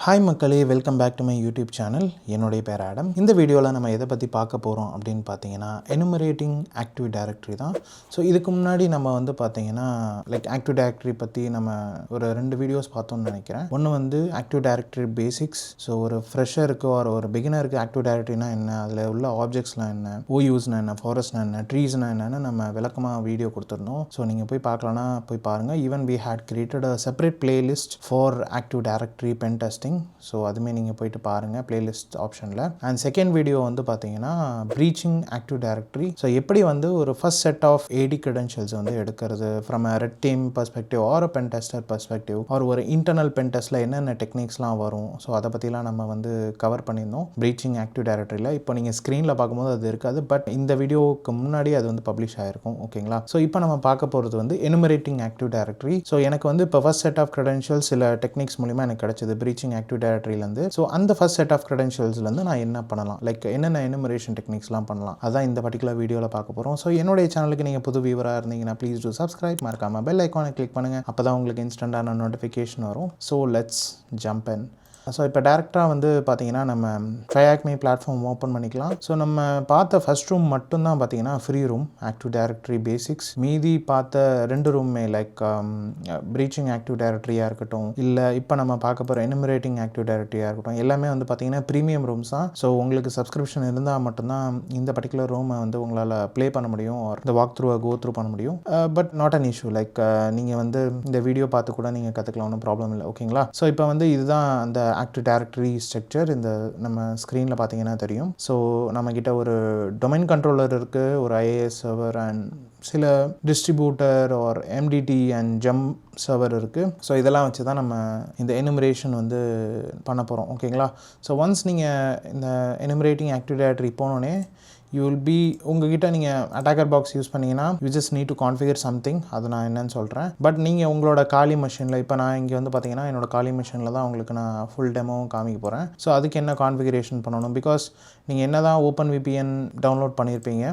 Hi மக்களே, welcome back to my YouTube channel. என்னுடைய பேர் ஆடம். இந்த வீடியோவில் நம்ம எதை பற்றி பார்க்க போகிறோம் அப்படின்னு பார்த்தீங்கன்னா எனுமரேட்டிங் ஆக்டிவ் டைரக்டரி தான். ஸோ இதுக்கு முன்னாடி நம்ம பார்த்தீங்கன்னா ஆக்டிவ் டைரக்டரி பற்றி நம்ம ஒரு 2 வீடியோஸ் பார்த்தோம்னு நினைக்கிறேன். ஒன்று ஆக்டிவ் டைரக்டரி பேசிக்ஸ். ஸோ ஒரு ஃப்ரெஷருக்கு ஒரு பிகினருக்கு ஆக்டிவ் டைரக்டரினா என்ன, அதில் உள்ள ஆப்ஜெக்ட்ஸ்லாம் என்ன, ஓயூஸ்னா என்ன, ஃபாரஸ்ட்னா என்ன, ட்ரீஸ்னா என்னன்னு நம்ம விளக்கமாக வீடியோ கொடுத்துருந்தோம். ஸோ நீங்கள் போய் பார்க்கலான்னா போய் பாருங்கள். Even we have created a separate playlist for active directory pen testing. So அதுவுமே நீங்கள் போயிட்டு பாருங்கள் பிளேலிஸ்ட் ஆப்ஷனில். அண்ட் செகண்ட் வீடியோ பார்த்தீங்கன்னா ப்ரீச்சிங் ஆக்டிவ் டைரக்டரி. ஸோ எப்படி ஒரு first set of AD credentials எடுக்கிறது from a red team perspective or pen tester perspective or ஒரு இன்டர்னல் பென் டெஸ்ட்டில் என்னென்ன டெக்னிக்ஸ்லாம் வரும். ஸோ அதை பற்றிலாம் நம்ம கவர் பண்ணியிருந்தோம் ப்ரீச்சிங் ஆக்டிவ் டைரக்டரியில். இப்போ நீங்கள் ஸ்க்ரீனில் பார்க்கும்போது அது இருக்காது, பட் இந்த வீடியோவுக்கு முன்னாடி அது பப்ளிஷ் ஆகிருக்கும். ஓகேங்களா? ஸோ இப்போ நம்ம பார்க்க போகிறது எனுமரேட்டிங் ஆக்டிவ் டைரக்டரி. ஸோ எனக்கு இப்போ ஃபர்ஸ்ட் செட் ஆஃப் கிரெடென்ஷியல்ஸ் சில டெக்னிக்ஸ் மூலிமா எனக்கு கிடைச்சது ப்ரீச்சிங் ஆக்டிவ் டைரக்டரியிலேருந்து. ஸோ அந்த ஃபர்ஸ்ட் செட் ஆஃப் கிரெடென்ஷியல்ஸ்லேருந்து நான் என்ன பண்ணலாம், என்னென்ன எனுமரேஷன் டெக்னிக்ஸ்லாம் பண்ணலாம், அதான் இந்த பர்டிகுலர் வீடியோவில் பார்க்க போகிறோம். ஸோ என்னுடைய சேனலுக்கு நீங்கள் புது வியூவராக இருந்தீங்கன்னா ப்ளீஸ் டூ சப்ஸ்கிரைப், மறக்காமல் பெல் ஐக்கானை கிளிக் பண்ணுங்கள். அப்போ தான் உங்களுக்கு இன்ஸ்டண்ட்டான நோட்டிஃபிகேஷன் வரும். So let's jump in. So இப்போ டேரெக்டாக பார்த்தீங்கன்னா நம்ம ட்ரையாக்மி பிளாட்ஃபார்ம் ஓப்பன் பண்ணிக்கலாம். ஸோ நம்ம பார்த்த ஃபர்ஸ்ட் ரூம் மட்டும்தான் பார்த்தீங்கன்னா free room active directory basics. மீதி பார்த்த 2 ரூமே ப்ரீச்சிங் ஆக்டிவ் டைரக்டரியாக இருக்கட்டும், இல்லை இப்போ நம்ம பார்க்க போகிற எனுமரேட்டிங் ஆக்டிவ் டைரக்டரியாக இருக்கட்டும், எல்லாமே பார்த்தீங்கன்னா ப்ரீமியம் ரூம்ஸ் தான். ஸோ உங்களுக்கு சப்ஸ்கிரிப்ஷன் இருந்தால் மட்டும்தான் இந்த பர்டிகுலர் ரூமை உங்களால் ப்ளே பண்ண முடியும், இந்த வாக் த்ரூவை கோ த்ரூ பண்ண முடியும். But not an issue. நீங்கள் இந்த வீடியோ பார்த்து கூட நீங்கள் கற்றுக்கலாம், ஒன்றும் ப்ராப்ளம் இல்லை. ஓகேங்களா? ஸோ இப்போ இதுதான் அந்த ஆக்டிவ் டைரக்டரி ஸ்ட்ரக்சர். இந்த நம்ம ஸ்க்ரீனில் பார்த்தீங்கன்னா தெரியும். ஸோ நம்மக்கிட்ட ஒரு டொமைன் கண்ட்ரோலர் இருக்குது, ஒரு ஐஏஎஸ் சர்வர் அண்ட் சில distributor or MDT and jump server இருக்குது. ஸோ இதெல்லாம் வச்சு தான் நம்ம இந்த எனுமரேஷன் பண்ண போகிறோம். ஓகேங்களா? ஸோ ஒன்ஸ் நீங்கள் இந்த எனுமரேட்டிங் ஆக்டிவ் டைரக்டரி போனோடனே உங்ககிட்ட நீங்கள் அட்டாக்கர் பாக்ஸ் யூஸ் பண்ணிங்கன்னா you just need to configure something. அது நான் என்னன்னு சொல்கிறேன். பட் நீங்கள் உங்களோட காலி மிஷினில், இப்போ நான் இங்கே பார்த்தீங்கன்னா என்னோட காலி மிஷினில் தான் உங்களுக்கு நான் ஃபுல் டெமோவும் காமிக்க போகிறேன். ஸோ அதுக்கு என்ன கான்ஃபிகரேஷன் பண்ணணும், பிகாஸ் நீங்கள் என்ன தான் ஓப்பன் விபிஎன் டவுன்லோட் பண்ணியிருப்பீங்க.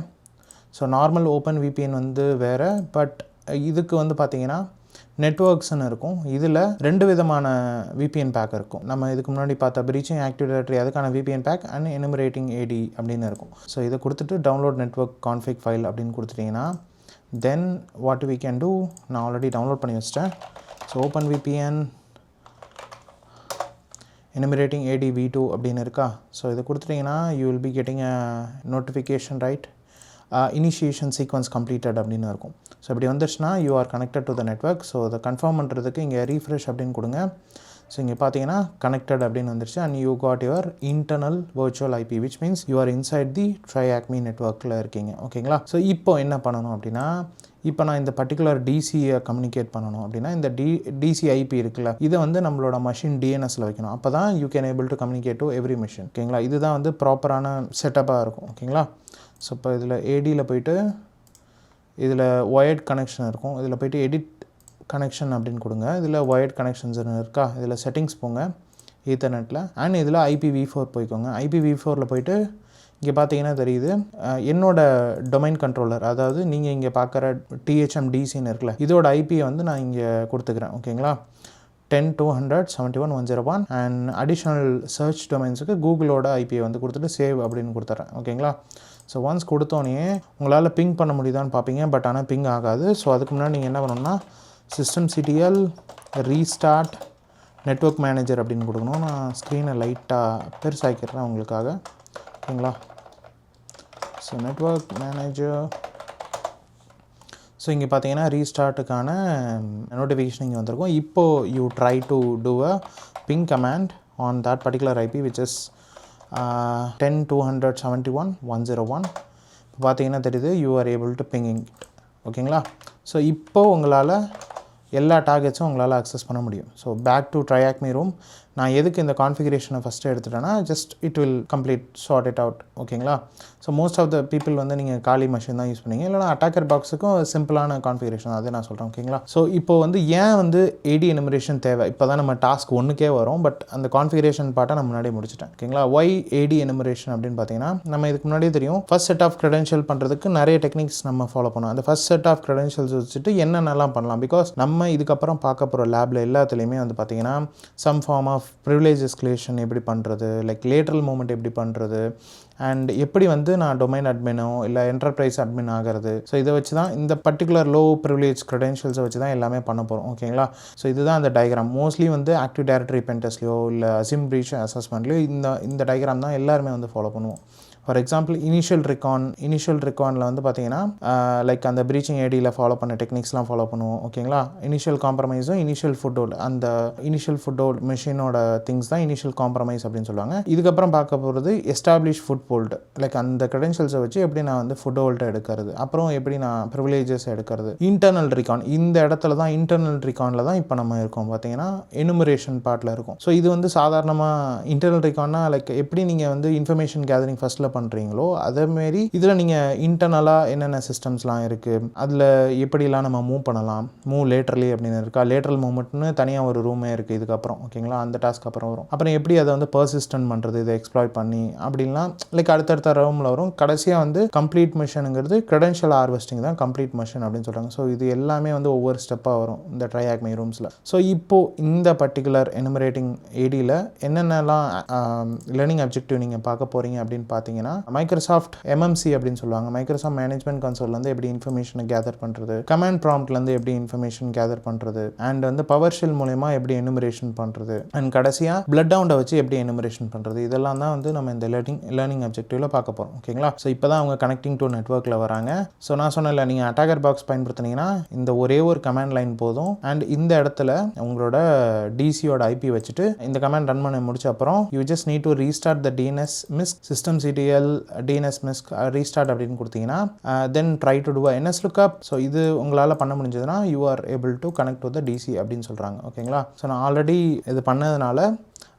ஸோ நார்மல் ஓப்பன் விபிஎன் வேறு, பட் இதுக்கு பார்த்தீங்கன்னா நெட்வொர்க்ஸ்ன்னு இருக்கும். இதில் 2 விதமான விபிஎன் பேக் இருக்கும். நம்ம இதுக்கு முன்னாடி பார்த்த ப்ரீச்சிங் ஆக்டிவ் டைரக்டரி அதுக்கான விபிஎன் பேக் அண்ட் எனுமரேட்டிங் ஏடி அப்படின்னு இருக்கும். ஸோ இதை கொடுத்துட்டு டவுன்லோட் நெட்வொர்க் கான்ஃபிக் ஃபைல் அப்படின்னு கொடுத்துட்டிங்கன்னா then what we can do, நான் ஆல்ரெடி டவுன்லோட் பண்ணி வச்சிட்டேன். So open VPN enumerating AD v2 அப்படின்னு இருக்கா. ஸோ இதை கொடுத்துட்டிங்கன்னா you will be getting a notification right, initiation sequence completed அப்படின்னு இருக்கும். ஸோ இப்படி வந்துச்சுன்னா you are connected to the network. So அதை கன்ஃபார்ம் பண்ணுறதுக்கு இங்கே ரீஃப்ரெஷ் அப்படின்னு கொடுங்க. ஸோ இங்கே பார்த்தீங்கன்னா கனெக்டட் அப்படின்னு வந்துருச்சு and you got your internal virtual IP, which means you are inside the TryHackMe நெட்வொர்க்கில் இருக்கீங்க. ஓகேங்களா? ஸோ இப்போ என்ன பண்ணணும் அப்படின்னா, இப்போ நான் இந்த பர்டிகுலர் டிசியை கம்யூனிகேட் பண்ணணும் அப்படின்னா இந்த டிசி ஐபி இருக்குல்ல, இதை நம்மளோட மஷின் டிஎன்எஸில் வைக்கணும். அப்போ தான் you can able to communicate to every machine. ஓகேங்களா? இதுதான் ப்ராப்பரான செட்டப்பாக இருக்கும். ஓகேங்களா? ஸோ இப்போ இதில் ஏடியில் போய்ட்டு இதில் ஒயர்ட் கனெக்ஷன் இருக்கும். இதில் போய்ட்டு எடிட் கனெக்ஷன் அப்படின்னு கொடுங்க. இதில் ஒயர்ட் கனெக்ஷன்ஸ் இருக்கா, இதில் செட்டிங்ஸ் போங்க ஈத்தர்நெட்டில் அண்ட் இதில் IPv4 போய்க்கோங்க. IPv4 போய்ட்டு இங்கே பார்த்தீங்கன்னா தெரியுது என்னோட டொமைன் கண்ட்ரோலர், அதாவது நீங்கள் இங்கே பார்க்குற THMDCன்னு இருக்குல்ல, இதோட ஐபியை நான் இங்கே கொடுத்துக்கிறேன். ஓகேங்களா? 10.200.71.101 அண்ட் அடிஷ்னல் சர்ச் டொமைன்ஸுக்கு கூகுளோட ஐபியை கொடுத்துட்டு சேவ் அப்படின்னு கொடுத்துட்றேன். ஓகேங்களா? ஸோ ஒன்ஸ் கொடுத்தோன்னே உங்களால் பிங் பண்ண முடியுதான்னு பார்ப்பீங்க, பட் ஆனால் பிங் ஆகாது. ஸோ அதுக்கு முன்னாடி நீங்கள் என்ன பண்ணணும்னா systemctl ரீஸ்டார்ட் நெட்வொர்க் மேனேஜர் அப்படின்னு கொடுக்கணும். நான் ஸ்க்ரீனை லைட்டாக பெருசாக்கிடுறேன் உங்களுக்காக. ஓகேங்களா? So network manager. ஸோ இங்கே பார்த்தீங்கன்னா ரீஸ்டார்ட்டுக்கான நோட்டிஃபிகேஷன் இங்கே வந்திருக்கும். இப்போது you try to do a ping command on that particular IP which is 10.200.71.101. இப்போ பார்த்தீங்கன்னா தெரியுது you are able to pinging it. ஓகேங்களா? ஸோ இப்போது உங்களால் எல்லா டார்கெட்ஸும் உங்களால் அக்சஸ் பண்ண முடியும். So back to TryHackMe room. நான் எதுக்கு இந்த கான்ஃபிகரேஷனை ஃபஸ்ட்டு எடுத்துட்டேன்னா just it will complete sort it out. ஓகேங்களா? So most of the people நீங்கள் காலி மிஷின் தான் யூஸ் பண்ணீங்க, இல்லைனா அட்டாக்கர் பாக்ஸுக்கும் சிம்பிளான கான்ஃபிகரேஷன் அதே நான் சொல்கிறேன். ஓகேங்களா? ஸோ இப்போது ஏன் ஏடி எனுமரேஷன் தேவை, இப்போ தான் நம்ம டாஸ்க் 1க்கே வரும், பட் அந்த கான்ஃபிகரேஷன் பார்ட்டை நான் முன்னாடியே முடிச்சிட்டேன். ஓகேங்களா? ஒய் ஏடி எனுமரேஷன் அப்படின்னு பார்த்தீங்கன்னா நம்ம இதுக்கு முன்னாடியே தெரியும் ஃபர்ஸ்ட் செட் ஆஃப் கிரெடென்ஷியல் பண்ணுறதுக்கு நிறைய டெக்னிக்ஸ் நம்ம ஃபாலோ பண்ணோம். அந்த ஃபர்ஸ்ட் செட் ஆஃப் கிரெடென்ஷியல்ஸ் வச்சுட்டு என்னென்னலாம் பண்ணலாம், பிகாஸ் நம்ம இதுக்கப்புறம் பார்க்க போகிற லேபில் எல்லாத்துலேயுமே பார்த்தீங்கன்னா some form of of privilege escalation எப்படி பண்ணுறது, லைக் லேட்ரல் மூவ்மெண்ட் எப்படி பண்ணுறது, அண்ட் எப்படி வந்து நான் டொமைன் அட்மினோ இல்லை என்டர்பிரைஸ் அட்மின் ஆகிறது. ஸோ இதை வச்சு தான் இந்த பர்டிகுலர் லோ ப்ரிவிலேஜ் க்ரெடென்ஷியல்ஸை வச்சு தான் எல்லாமே பண்ண போகிறோம். ஓகேங்களா? ஸோ இதுதான் அந்த டயக்ராம். மோஸ்ட்லி வந்து ஆக்டிவ் டைரக்டரி பென் டெஸ்ட்லையோ இல்லை அசிம் பிரீச் அசஸ்மெண்ட்லையோ இந்த டயக்ராம் தான் எல்லாருமே வந்து ஃபாலோ பண்ணுவோம். ஃபார் எக்ஸாம்பிள் இனிஷியல் ரெக்கானில் வந்து பார்த்தீங்கன்னா லைக் அந்த ப்ரீச்சிங் ஏடியில் ஃபாலோ பண்ண டெக்னிக்ஸ்லாம் ஃபாலோ பண்ணுவோம். ஓகேங்களா? இனிஷியல் காம்ப்ரமைஸும் இனிஷியல் ஃபுட்டோல், அந்த இனிஷியல் ஃபுட்டோல் மிஷினோட திங்ஸ் தான் இனிஷியல் காம்ப்ரமைஸ் அப்படின்னு சொல்லுவாங்க. இதுக்கப்புறம் பார்க்க போகிறது எஸ்டாப்ளிஷ் ஃபுட் ஹோல்டு, லைக் அந்த க்ரெடென்ஷியல்ஸை வச்சு எப்படி நான் வந்து ஃபுட் ஹோல்ட்டை எடுக்கிறது, அப்புறம் எப்படி நான் ப்ரிவிலேஜஸ் எடுக்கிறது. இன்டர்னல் ரிகான், இந்த இடத்துல தான் இன்டர்னல் ரிகானில் தான் இப்போ நம்ம இருக்கோம். பார்த்தீங்கன்னா எனுமரேஷன் பார்ட்டில் இருக்கும். ஸோ இது வந்து சாதாரணமாக இன்டர்னல் ரிகான்னா லைக் எப்படி நீங்கள் வந்து இன்ஃபர்மேஷன் கேதரிங் ஃபஸ்ட்டில் பண்ணுறீங்களோ அதேமாரி இதில் நீங்கள் இன்டர்னலாக என்னென்ன சிஸ்டம்ஸ்லாம் இருக்குது, அதில் எப்படிலாம் நம்ம மூவ் பண்ணலாம், மூவ் லேட்ரலி அப்படின்னு இருக்கா, லேட்ரல் மூவ்மெண்ட்னு தனியாக ஒரு ரூமே இருக்குது இதுக்கப்புறம். ஓகேங்களா? அந்த டாஸ்க் அப்புறம் வரும். அப்புறம் எப்படி அதை வந்து பர்சிஸ்டன்ட் பண்ணுறது, இதை எக்ஸ்ப்ளாய்ட் பண்ணி அப்படின்லாம் லைக் அடுத்தடுத்த ரூமில் வரும். கடைசியாக வந்து கம்ப்ளீட் மிஷனுங்கிறது க்ரெடென்ஷியல் ஹார்வெஸ்டிங் தான் கம்ப்ளீட் மிஷன் அப்படின்னு சொல்கிறாங்க. ஸோ இது எல்லாமே வந்து ஒவ்வொரு ஸ்டெப்பாக வரும் இந்த ட்ரைஆக்மே ரூம்ஸில். ஸோ இப்போது இந்த பர்டிகுலர் எனுமரேட்டிங் ஏடியில் என்னென்னலாம் லேர்னிங் அப்ஜெக்டிவ் நீங்கள் பார்க்க போகிறீங்க அப்படின்னு பார்த்தீங்கன்னா, மைக்ரோசாஃப்ட் MMC அப்படின்னு சொல்லுவாங்க. மைக்ரோசாஃப்ட் மேனேஜ்மெண்ட் கன்சோல்லேருந்து எப்படி இன்ஃபர்மேஷனை கேதர் பண்ணுறது, கமாண்ட் ப்ராம்ப்ட்லேருந்து எப்படி இன்ஃபர்மேஷன் கேதர் பண்ணுறது, அண்ட் வந்து பவர் ஷெல் மூலமா எப்படி எனுமரேஷன் பண்ணுறது, அண்ட் கடைசியாக பிளட் டவுண்டை வச்சு எப்படி எனுமரேஷன் பண்ணுறது. இதெல்லாம் தான் வந்து நம்ம இந்த லேர்னிங் அப்ஜெக்டிவ்ல பார்க்க போகிறோம். ஓகேங்களா? ஸோ இப்போ தான் அவங்க கனெக்டிங் டு நெட்வொர்க்கில் வராங்க. ஸோ நான் சொன்னல, நீங்கள் அட்டாகர் பாக்ஸ் பயன்படுத்தினீங்கன்னா இந்த ஒரே ஒரு கமாண்ட் லைன் போதும். அண்ட் இந்த இடத்துல உங்களோட டிசியோட IP வச்சுட்டு இந்த கமாண்ட் ரன் பண்ண முடிச்ச அப்புறம் you just need to restart the DNS misc system CTL DNS misc restart அப்படின்னு கொடுத்தீங்கன்னா then try to do NS lookup. So இது உங்களால் பண்ண முடிஞ்சதுன்னா you are able to connect to the DC அப்படின்னு சொல்கிறாங்க. ஓகேங்களா? ஸோ நான் ஆல்ரெடி இது பண்ணதுனால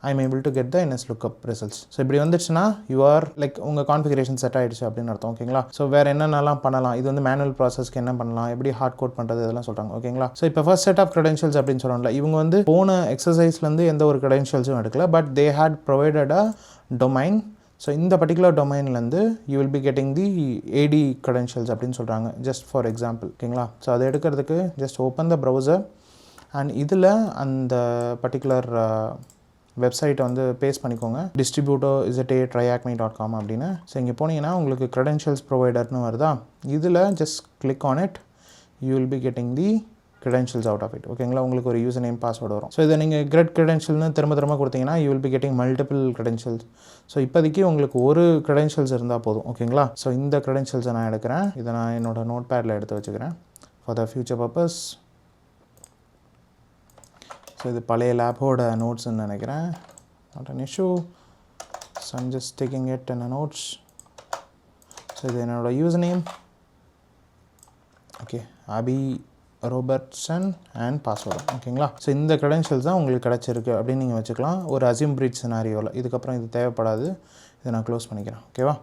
I am able to get the NS lookup results. So இப்படி வந்துச்சுன்னா யூ ஆர் லைக் உங்கள் கான்ஃபிகரேஷன் செட் ஆகிடுச்சு அப்படின்னு அர்த்தம். ஓகேங்களா? ஸோ வேறு என்னென்னலாம் பண்ணலாம், இது வந்து மேனுவல் ப்ராசஸ்க்கு என்ன பண்ணலாம், எப்படி ஹார்ட் கோட் பண்ணுறது, இதெல்லாம் சொல்கிறாங்க. ஓகேங்களா? ஸோ இப்போ ஃபர்ஸ்ட் செட் ஆஃப் க்ரெடென்ஷியல்ஸ் அப்படின்னு சொல்கிறோம்ல, இவங்க வந்து போன எக்ஸசைஸ்லேருந்து எந்த ஒரு க்ரெடென்ஷியல்ஸும் எடுக்கல, but they have provided a domain. So இந்த பர்டிகுலர் டொமைன்லேருந்து you will be getting the AD credentials அப்படின்னு சொல்கிறாங்க. Just for example. ஓகேங்களா? ஸோ அதை எடுக்கிறதுக்கு just open the browser and இதில் அந்த பர்டிகுலர் வெப்சைட்டை வந்து பேஸ்ட் பண்ணிக்கோங்க. distributor.triacme.com அப்படின்னு. ஸோ இங்கே போனீங்கன்னா உங்களுக்கு க்ரெடென்ஷியல்ஸ் ப்ரொவைடர்னு வருதா, இதில் just click on it, you will be getting the credentials out of it. ஓகேங்களா? உங்களுக்கு ஒரு யூசர் நேம் பாஸ்வேர்டு வரும். ஸோ இதை நீங்கள் கிரெட் க்ரெடென்ஷியல்னு திரும்ப கொடுத்தீங்கன்னா you will be getting multiple credentials. So இப்போதைக்கு உங்களுக்கு ஒரு க்ரெடென்ஷியல்ஸ் இருந்தால் போதும். ஓகேங்களா? ஸோ இந்த க்ரெடென்ஷியல்ஸை நான் எடுக்கிறேன். இதை நான் என்னோடய நோட் பேடில் எடுத்து வச்சுக்கிறேன் for the future purpose. So இது பழைய லேபோட நோட்ஸ்ன்னு நினைக்கிறேன். Not an issue. So I'm just taking it in a notes. So இது என்னோடய user name. Okay, Abbie Robertson and password. ஓகேங்களா? ஸோ இந்த க்ரெடென்ஷியல்ஸ் தான் உங்களுக்கு கிடச்சிருக்கு அப்படின்னு நீங்கள் வச்சுக்கலாம் ஒரு அசியூம் பிரீச் சினாரியோவில். இதுக்கப்புறம் இது தேவைப்படாது, இதை நான் க்ளோஸ் பண்ணிக்கிறேன். ஓகேவா?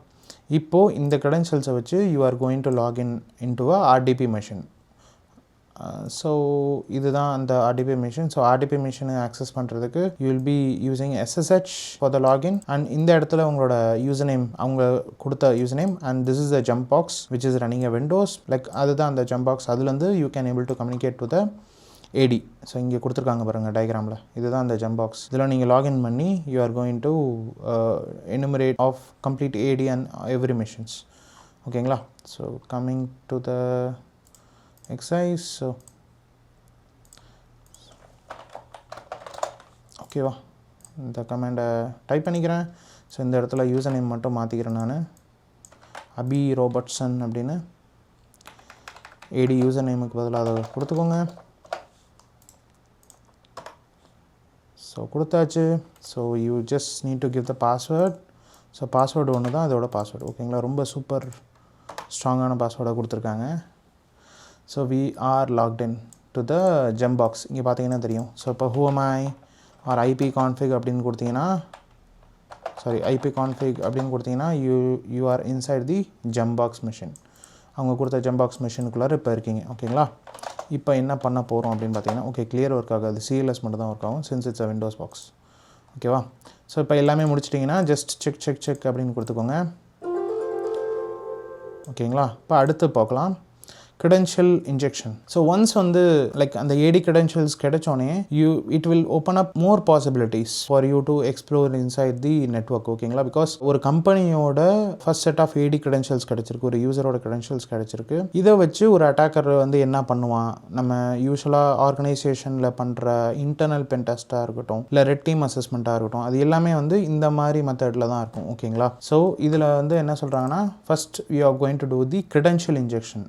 இப்போது இந்த க்ரெடென்ஷியல்ஸை வச்சு you are going to login into a RDP machine. So இதுதான் அந்த RDP மிஷின். ஸோ RDP மிஷினை ஆக்சஸ் பண்ணுறதுக்கு you will be using SSH for the login. And இந்த இடத்துல உங்களோட யூசர் நேம், அவங்க கொடுத்த user name, and this is the jump box which is running a Windows. Like அதுதான் அந்த ஜம்ப் பாக்ஸ். அதுலேருந்து you can able to communicate to the AD. So இங்கே கொடுத்துருக்காங்க பாருங்கள் டயக்ராமில், இதுதான் அந்த ஜம்ப் பாக்ஸ். இதில் நீங்கள் லாகின் பண்ணி you are going to enumerate of complete AD and every machines. ஓகேங்களா? So coming to the exercise. So ஓகேவா? இந்த கமெண்டை டைப் பண்ணிக்கிறேன். ஸோ இந்த இடத்துல யூசர் நேம் மட்டும் மாற்றிக்கிறேன் நான், அபி ரோபர்ட்சன் அப்படின்னு. AD யூசர் நேமுக்கு பதிலாக அதை கொடுத்துக்கோங்க. ஸோ கொடுத்தாச்சு. So you just need to give the password. So password ஒன்று தான் அதோட பாஸ்வேர்டு. ஓகேங்களா? ரொம்ப சூப்பர் ஸ்ட்ராங்கான பாஸ்வேர்டாக கொடுத்துருக்காங்க. So we are locked in to the jump box. இங்கே பார்த்தீங்கன்னா தெரியும். ஸோ இப்போ whoami ஆர் IP config அப்படின்னு கொடுத்தீங்கன்னா, IP config அப்படின்னு கொடுத்தீங்கன்னா you are inside the jump box machine. அவங்க கொடுத்த ஜம்ப் பாக்ஸ் மிஷினுக்குள்ளார இப்போ இருக்கீங்க. ஓகேங்களா? இப்போ என்ன பண்ண போகிறோம் அப்படின்னு பார்த்தீங்கன்னா, ஓகே கிளியர் ஒர்க் ஆகாது, CLS மட்டும் தான் ஒர்க் ஆகும் since it's a Windows box. ஓகேவா? ஸோ இப்போ எல்லாமே முடிச்சிட்டிங்கன்னா ஜஸ்ட் செக் அப்படின்னு கொடுத்துக்கோங்க. ஓகேங்களா? இப்போ அடுத்து பார்க்கலாம். credential injection. So once வந்து like அந்த AD credentials கிடைச்சோனே it will open up more possibilities for you to explore inside the network. ஓகேங்களா, பிகாஸ் ஒரு கம்பெனியோட first set of AD credentials கிடைச்சிருக்கு, ஒரு யூசரோட credentials கிடைச்சிருக்கு. இதை வச்சு ஒரு அட்டாக்கர் வந்து என்ன பண்ணுவான், நம்ம யூஸ்வலாக ஆர்கனைசேஷனில் பண்ணுற இன்டர்னல் பென் டெஸ்ட்டாக இருக்கட்டும், இல்லை ரெட் டீம் அசஸ்மெண்ட்டாக இருக்கட்டும், அது எல்லாமே வந்து இந்த மாதிரி மெத்தடில் தான் இருக்கும். ஓகேங்களா, ஸோ இதில் வந்து என்ன சொல்கிறாங்கன்னா, first you are going to do the credential injection.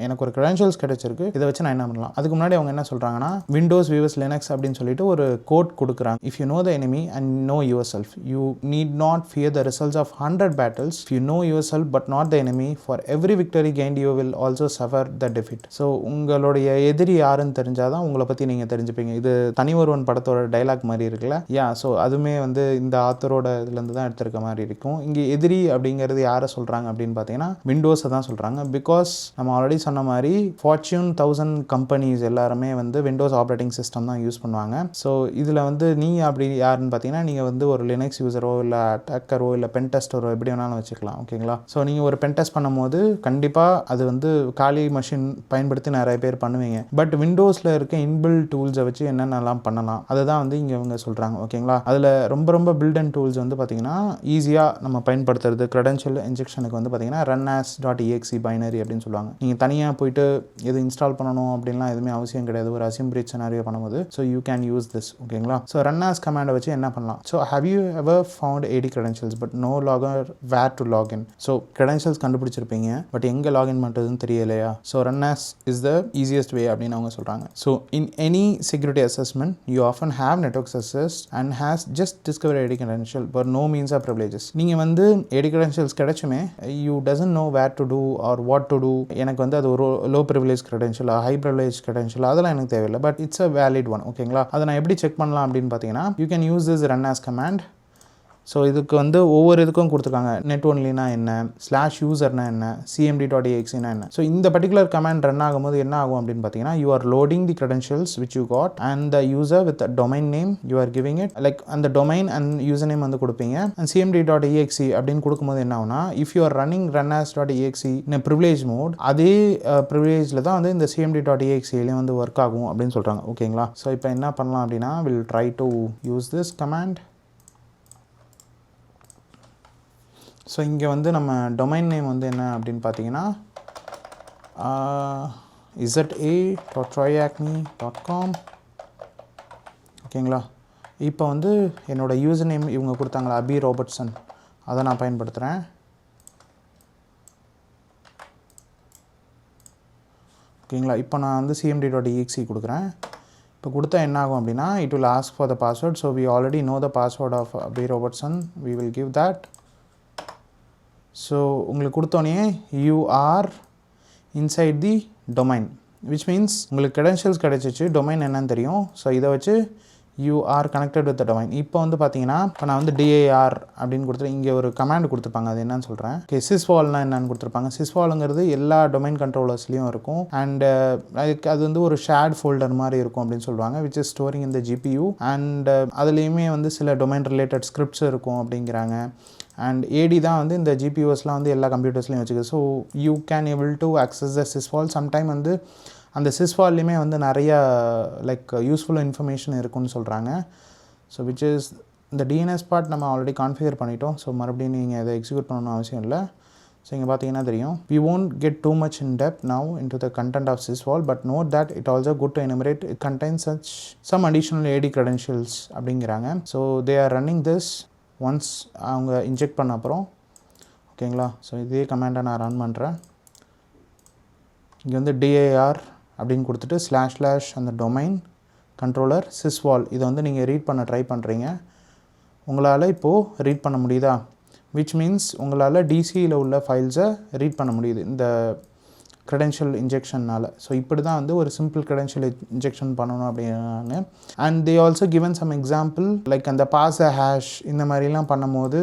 எனக்கு ஒரு கிரெடென்ஷியல்ஸ் கிடைச்சிருக்கு, இதை வச்சு நான் என்ன பண்ணலாம். அதுக்கு முன்னாடி அவங்க என்ன சொல்கிறாங்கன்னா, விண்டோஸ் விஎஸ் லினக்ஸ் அப்படின்னு சொல்லிட்டு ஒரு கோட் கொடுக்குறாங்க. If you know the enemy and know yourself, you need not fear the results of 100 battles. If you know yourself but not the enemy, for every victory gained you will also suffer the defeat. So உங்களுடைய எதிரி யாருன்னு தெரிஞ்சாதான் உங்களை பற்றி நீங்கள் தெரிஞ்சுப்பீங்க. இது தனி ஒருவன் படத்தோட டைலாக் மாதிரி இருக்குல்ல. ஸோ அதுவுமே வந்து இந்த ஆத்தரோட இதுலேருந்து தான் எடுத்திருக்க மாதிரி இருக்கும். இங்கே எதிரி அப்படிங்கிறது யாரை சொல்கிறாங்க அப்படின்னு பார்த்தீங்கன்னா, விண்டோஸை தான் சொல்கிறாங்க. பிகாஸ் நம்ம ஆல்ரெடி சொன்ன மாதிரி ஃபார்ச்சூன் 1000 கம்பெனிஸ் எல்லாருமே வந்து விண்டோஸ் ஆப்ரேட்டிங் சிஸ்டம் தான் யூஸ் பண்ணுவாங்க. ஸோ இதில் வந்து நீ அப்படி யாருன்னு பார்த்தீங்கன்னா, நீங்கள் வந்து ஒரு லினக்ஸ் யூசரோ இல்லை அட்டாக்கரோ இல்லை பென் டெஸ்டரோ எப்படி வேணாலும் வச்சுக்கலாம். ஓகேங்களா, ஸோ நீங்கள் ஒரு பென் டெஸ்ட் பண்ணும்போது கண்டிப்பாக அது வந்து காலி மெஷின் பயன்படுத்தி நிறைய பேர் பண்ணுவீங்க. பட் விண்டோஸில் இருக்க இன்பில் டூல்ஸை வச்சு என்னென்னலாம் பண்ணலாம் அதுதான் வந்து இங்கே இவங்க சொல்கிறாங்க. ஓகேங்களா, அதில் ரொம்ப ரொம்ப பில்ட் அண்ட் டூல்ஸ் வந்து பார்த்தீங்கன்னா ஈஸியாக நம்ம பயன்படுத்துறது கிரெடென்ஷியல் இன்ஜெக்ஷனுக்கு வந்து பார்த்தீங்கன்னா runas.exe பைனரி அப்படின்னு சொல்லுவாங்க. நீங்கள் தனியாக போயிட்டு எது இன்ஸ்டால் பண்ணணும் அப்படின்லாம் எதுவுமே அவசியம் கிடையாது ஒரு அசிம் பிரீச் சினாரியோ பண்ணும்போது. So you can use this. ஓகேங்களா, ஸோ runas கமாண்டை வச்சு என்ன பண்ணலாம். So how you ever found AD credentials but no logger where to login. So credentials கண்டுபிடிச்சிருப்பீங்க, பட் எங்கே லாகின் பண்ணுறதுன்னு தெரியலையா. So runas is the easiest way அப்படின்னு அவங்க சொல்கிறாங்க. So in any security assessment you often have network access and has just discovered AD credential but no means of privileges. நீங்கள் வந்து AD credentials கிடைச்சுமே you doesn't know where to do or what to do. எனக்கு வந்து அது ஒரு low privilege credential high privilege credential அதெல்லாம் எனக்கு தேவையில்லை, but it's a valid one. ஓகேங்களா, அதை நான் எப்படி செக் பண்ணலாம் அப்படின்னு பார்த்தீங்கன்னா, you can use this runas command. So இதுக்கு வந்து ஒவ்வொரு இதுக்கும் கொடுத்துருக்காங்க. நெட் ஒன்லினா என்ன, /userனா என்ன, cmd.exeனா என்ன. ஸோ இந்த பர்டிகுலர் கமாண்ட் ரன் ஆகும்போது என்ன ஆகும் அப்படின்னு பார்த்தீங்கன்னா, you are loading the credentials which you got and the user with a domain name you are giving it, like அந்த domain and username வந்து கொடுப்பீங்க. and cmd.exe அப்படின்னு கொடுக்கும்போது என்ன ஆகும்னா, if you are running runas.exe in a privilege mode, அதே ப்ரிவிலேஜில் தான் வந்து இந்த cmd.exe வந்து ஒர்க் ஆகும் அப்படின்னு சொல்கிறாங்க. ஓகேங்களா, ஸோ இப்போ என்ன பண்ணலாம் அப்படின்னா, will try to use this command. So இங்கே வந்து நம்ம டொமைன் நேம் வந்து என்ன அப்படின்னு பார்த்தீங்கன்னா, za.troyacme.com. ஓகேங்களா, இப்போ வந்து என்னோடய யூசர் நேம் இவங்க கொடுத்தாங்களா, அபி ராபர்ட்சன், அதை நான் பயன்படுத்துகிறேன். ஓகேங்களா, இப்போ நான் வந்து cmd.exe கொடுக்குறேன். இப்போ கொடுத்தா என்ன ஆகும் அப்படின்னா, it will ask for the password. So we already know the password of Abi Robertson, we will give that. So உங்களுக்கு கொடுத்தோன்னே you are inside the domain, which means உங்களுக்கு credentials கிடைச்சிச்சு, டொமைன் என்னன்னு தெரியும். ஸோ இதை வச்சு you are connected with the domain. இப்போ வந்து பார்த்தீங்கன்னா, இப்போ நான் வந்து dir அப்படின்னு கொடுத்துட்டு இங்கே ஒரு கமாண்ட் கொடுத்துருப்பாங்க, அது என்னன்னு சொல்கிறேன். ஓகே, sysvolனா என்னன்னு கொடுத்துருப்பாங்க. sysvolங்கிறது எல்லா டொமைன் கண்ட்ரோலர்ஸ்லையும் இருக்கும். அண்ட் அது வந்து ஒரு ஷேர்ட் ஃபோல்டர் மாதிரி இருக்கும் அப்படின்னு சொல்லுவாங்க, விச் இஸ் ஸ்டோரிங் இந்த GPU. அண்ட் அதுலேயுமே வந்து சில டொமைன் ரிலேட்டட் ஸ்கிரிப்ட்ஸ் இருக்கும் அப்படிங்கிறாங்க. அண்ட் AD தான் வந்து இந்த GPUஸ்லாம் வந்து எல்லா கம்ப்யூட்டர்ஸ்லையும் வச்சுக்குது. So you can able to access the sysvol. Sometime வந்து அந்த sysvolலையுமே வந்து நிறையா லைக் யூஸ்ஃபுல் இன்ஃபர்மேஷன் இருக்குன்னு சொல்கிறாங்க. ஸோ விச் இஸ் இந்த DNS பார்ட் நம்ம ஆல்ரெடி கான்ஃபிகர் பண்ணிட்டோம். ஸோ மறுபடியும் நீங்கள் அதை எக்ஸிக்யூட் பண்ணணும்னு அவசியம் இல்லை. ஸோ இங்கே பார்த்தீங்கன்னா தெரியும், we won't get too much in depth now into the content of sysvol, but note that it also good to enumerate, it contains some additional AD credentials அப்படிங்கிறாங்க. So they are running this once அவங்க inject பண்ண அப்புறம். ஓகேங்களா, so இதே கமாண்டை நான் run பண்ணுறேன். இங்கே வந்து dir அப்படின்னு கொடுத்துட்டு // அந்த டொமைன் கண்ட்ரோலர் sysvol இதை வந்து நீங்கள் ரீட் பண்ண ட்ரை பண்ணுறீங்க. உங்களால் இப்போது ரீட் பண்ண முடியுதா, விச் மீன்ஸ் உங்களால் டிசியில் உள்ள ஃபைல்ஸை ரீட் பண்ண முடியுது இந்த credential இன்ஜெக்ஷன்னால். ஸோ இப்படி தான் வந்து ஒரு சிம்பிள் credential இன்ஜெக்ஷன் பண்ணணும் அப்படின்னாங்க. And they also given some example like அந்த பாஸ் ஹேஷ் இந்த மாதிரிலாம் பண்ணும்போது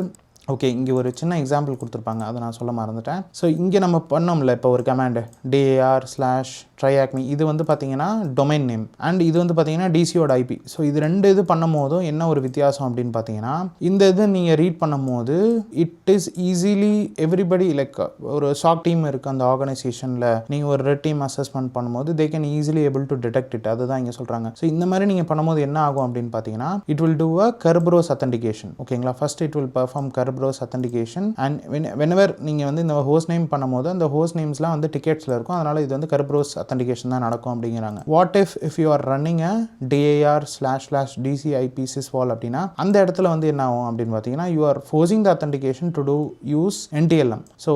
ஓகே, இங்கே ஒரு சின்ன எக்ஸாம்பிள் கொடுத்துருப்பாங்க, அதை நான் சொல்ல மறந்துட்டேன். ஸோ இங்கே நம்ம பண்ணோம்ல இப்போ ஒரு கமாண்டு dir/tryacme, இது வந்து பார்த்தீங்கன்னா டொமைன் நேம் அண்ட் இது வந்து பார்த்தீங்கன்னா டிசியோட ஐபி. ஸோ இது ரெண்டு இது பண்ணும் போதும் என்ன ஒரு வித்தியாசம் அப்படின்னு பார்த்தீங்கன்னா, இந்த இது நீங்கள் ரீட் பண்ணும் போது it is easily everybody like ஒரு ஷாக் டீம் இருக்குது அந்த ஆர்கனைசேஷனில், நீங்கள் ஒரு ரெட் டீம் அசஸ்மெண்ட் பண்ணும்போது they can easily able to detect it. அதுதான் இங்கே சொல்கிறாங்க. ஸோ இந்த மாதிரி நீங்கள் பண்ணும்போது என்ன ஆகும் அப்படின்னு பார்த்தீங்கன்னா, it will do a Kerberos authentication. ஓகேங்களா, first it will perform Kerberos authentication and whenever நீங்கள் வந்து இந்த ஹோஸ்ட் நேம் பண்ணும்போது அந்த ஹோஸ்ட் நேம்ஸ்லாம் வந்து டிக்கெட்ஸில் இருக்கும், அதனால் இது வந்து Kerberos authentication தான் நடக்கும் அப்படிங்கிறாங்க. What if you are running a dir//dcip sysvol அப்படின்னா அந்த இடத்துல வந்து என்ன ஆகும் அப்படின்னு பார்த்தீங்கன்னா, you are forcing the authentication to use NTLM. So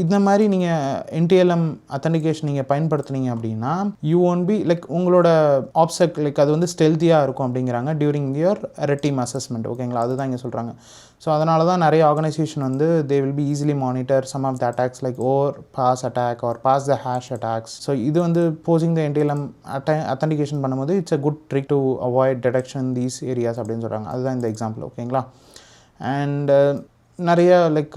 இந்த மாதிரி நீங்கள் NTLM authentication நீங்கள் பயன்படுத்துனீங்க அப்படின்னா you won't be like உங்களோட ஆப்செக் லைக் அது வந்து ஸ்டெல்த்தியாக இருக்கும் அப்படிங்கிறாங்க during your red team assessment. ஓகேங்களா, அதுதான் இங்கே சொல்கிறாங்க. ஸோ அதனால தான் நிறைய ஆர்கனைசேஷன் வந்து they will be easily monitor some of the attacks like overpass attack or pass the hash attacks. So இது வந்து posing the NTLM authentication பண்ணும்போது it's a good trick to avoid detection in these areas அப்படின்னு சொல்கிறாங்க. அதுதான் இந்த example. ஓகேங்களா, and நிறைய like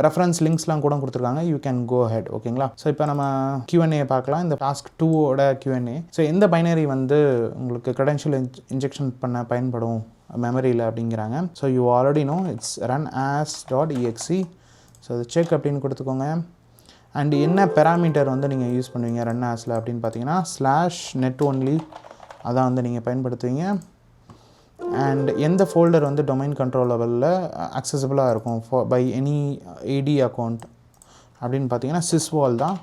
reference லிங்க்ஸ்லாம் கூட கொடுத்துருக்காங்க, யூ கேன் கோ ஹெட். ஓகேங்களா, ஸோ இப்போ நம்ம Q&A பார்க்கலாம். இந்த டாஸ்க் 2ஓட Q&A. ஸோ எந்த பைனரி வந்து உங்களுக்கு க்ரெடென்ஷியல் இன்ஜெக்ஷன் பண்ண பயன்படும் மெமரியில் அப்படிங்கிறாங்க. So you already know it's runas.exe. So அது செக் அப்படின்னு கொடுத்துக்கோங்க. அண்ட் என்ன பெராமீட்டர் வந்து நீங்கள் யூஸ் பண்ணுவீங்க runas அப்படின்னு பார்த்தீங்கன்னா /net only அதான் வந்து நீங்கள் பயன்படுத்துவீங்க. அண்ட் எந்த ஃபோல்டர் வந்து டொமைன் கண்ட்ரோல் லெவலில் அக்சசபிளாக இருக்கும் பை எனி ஏடி அக்கௌண்ட் அப்படின்னு பார்த்தீங்கன்னா sysvol தான்.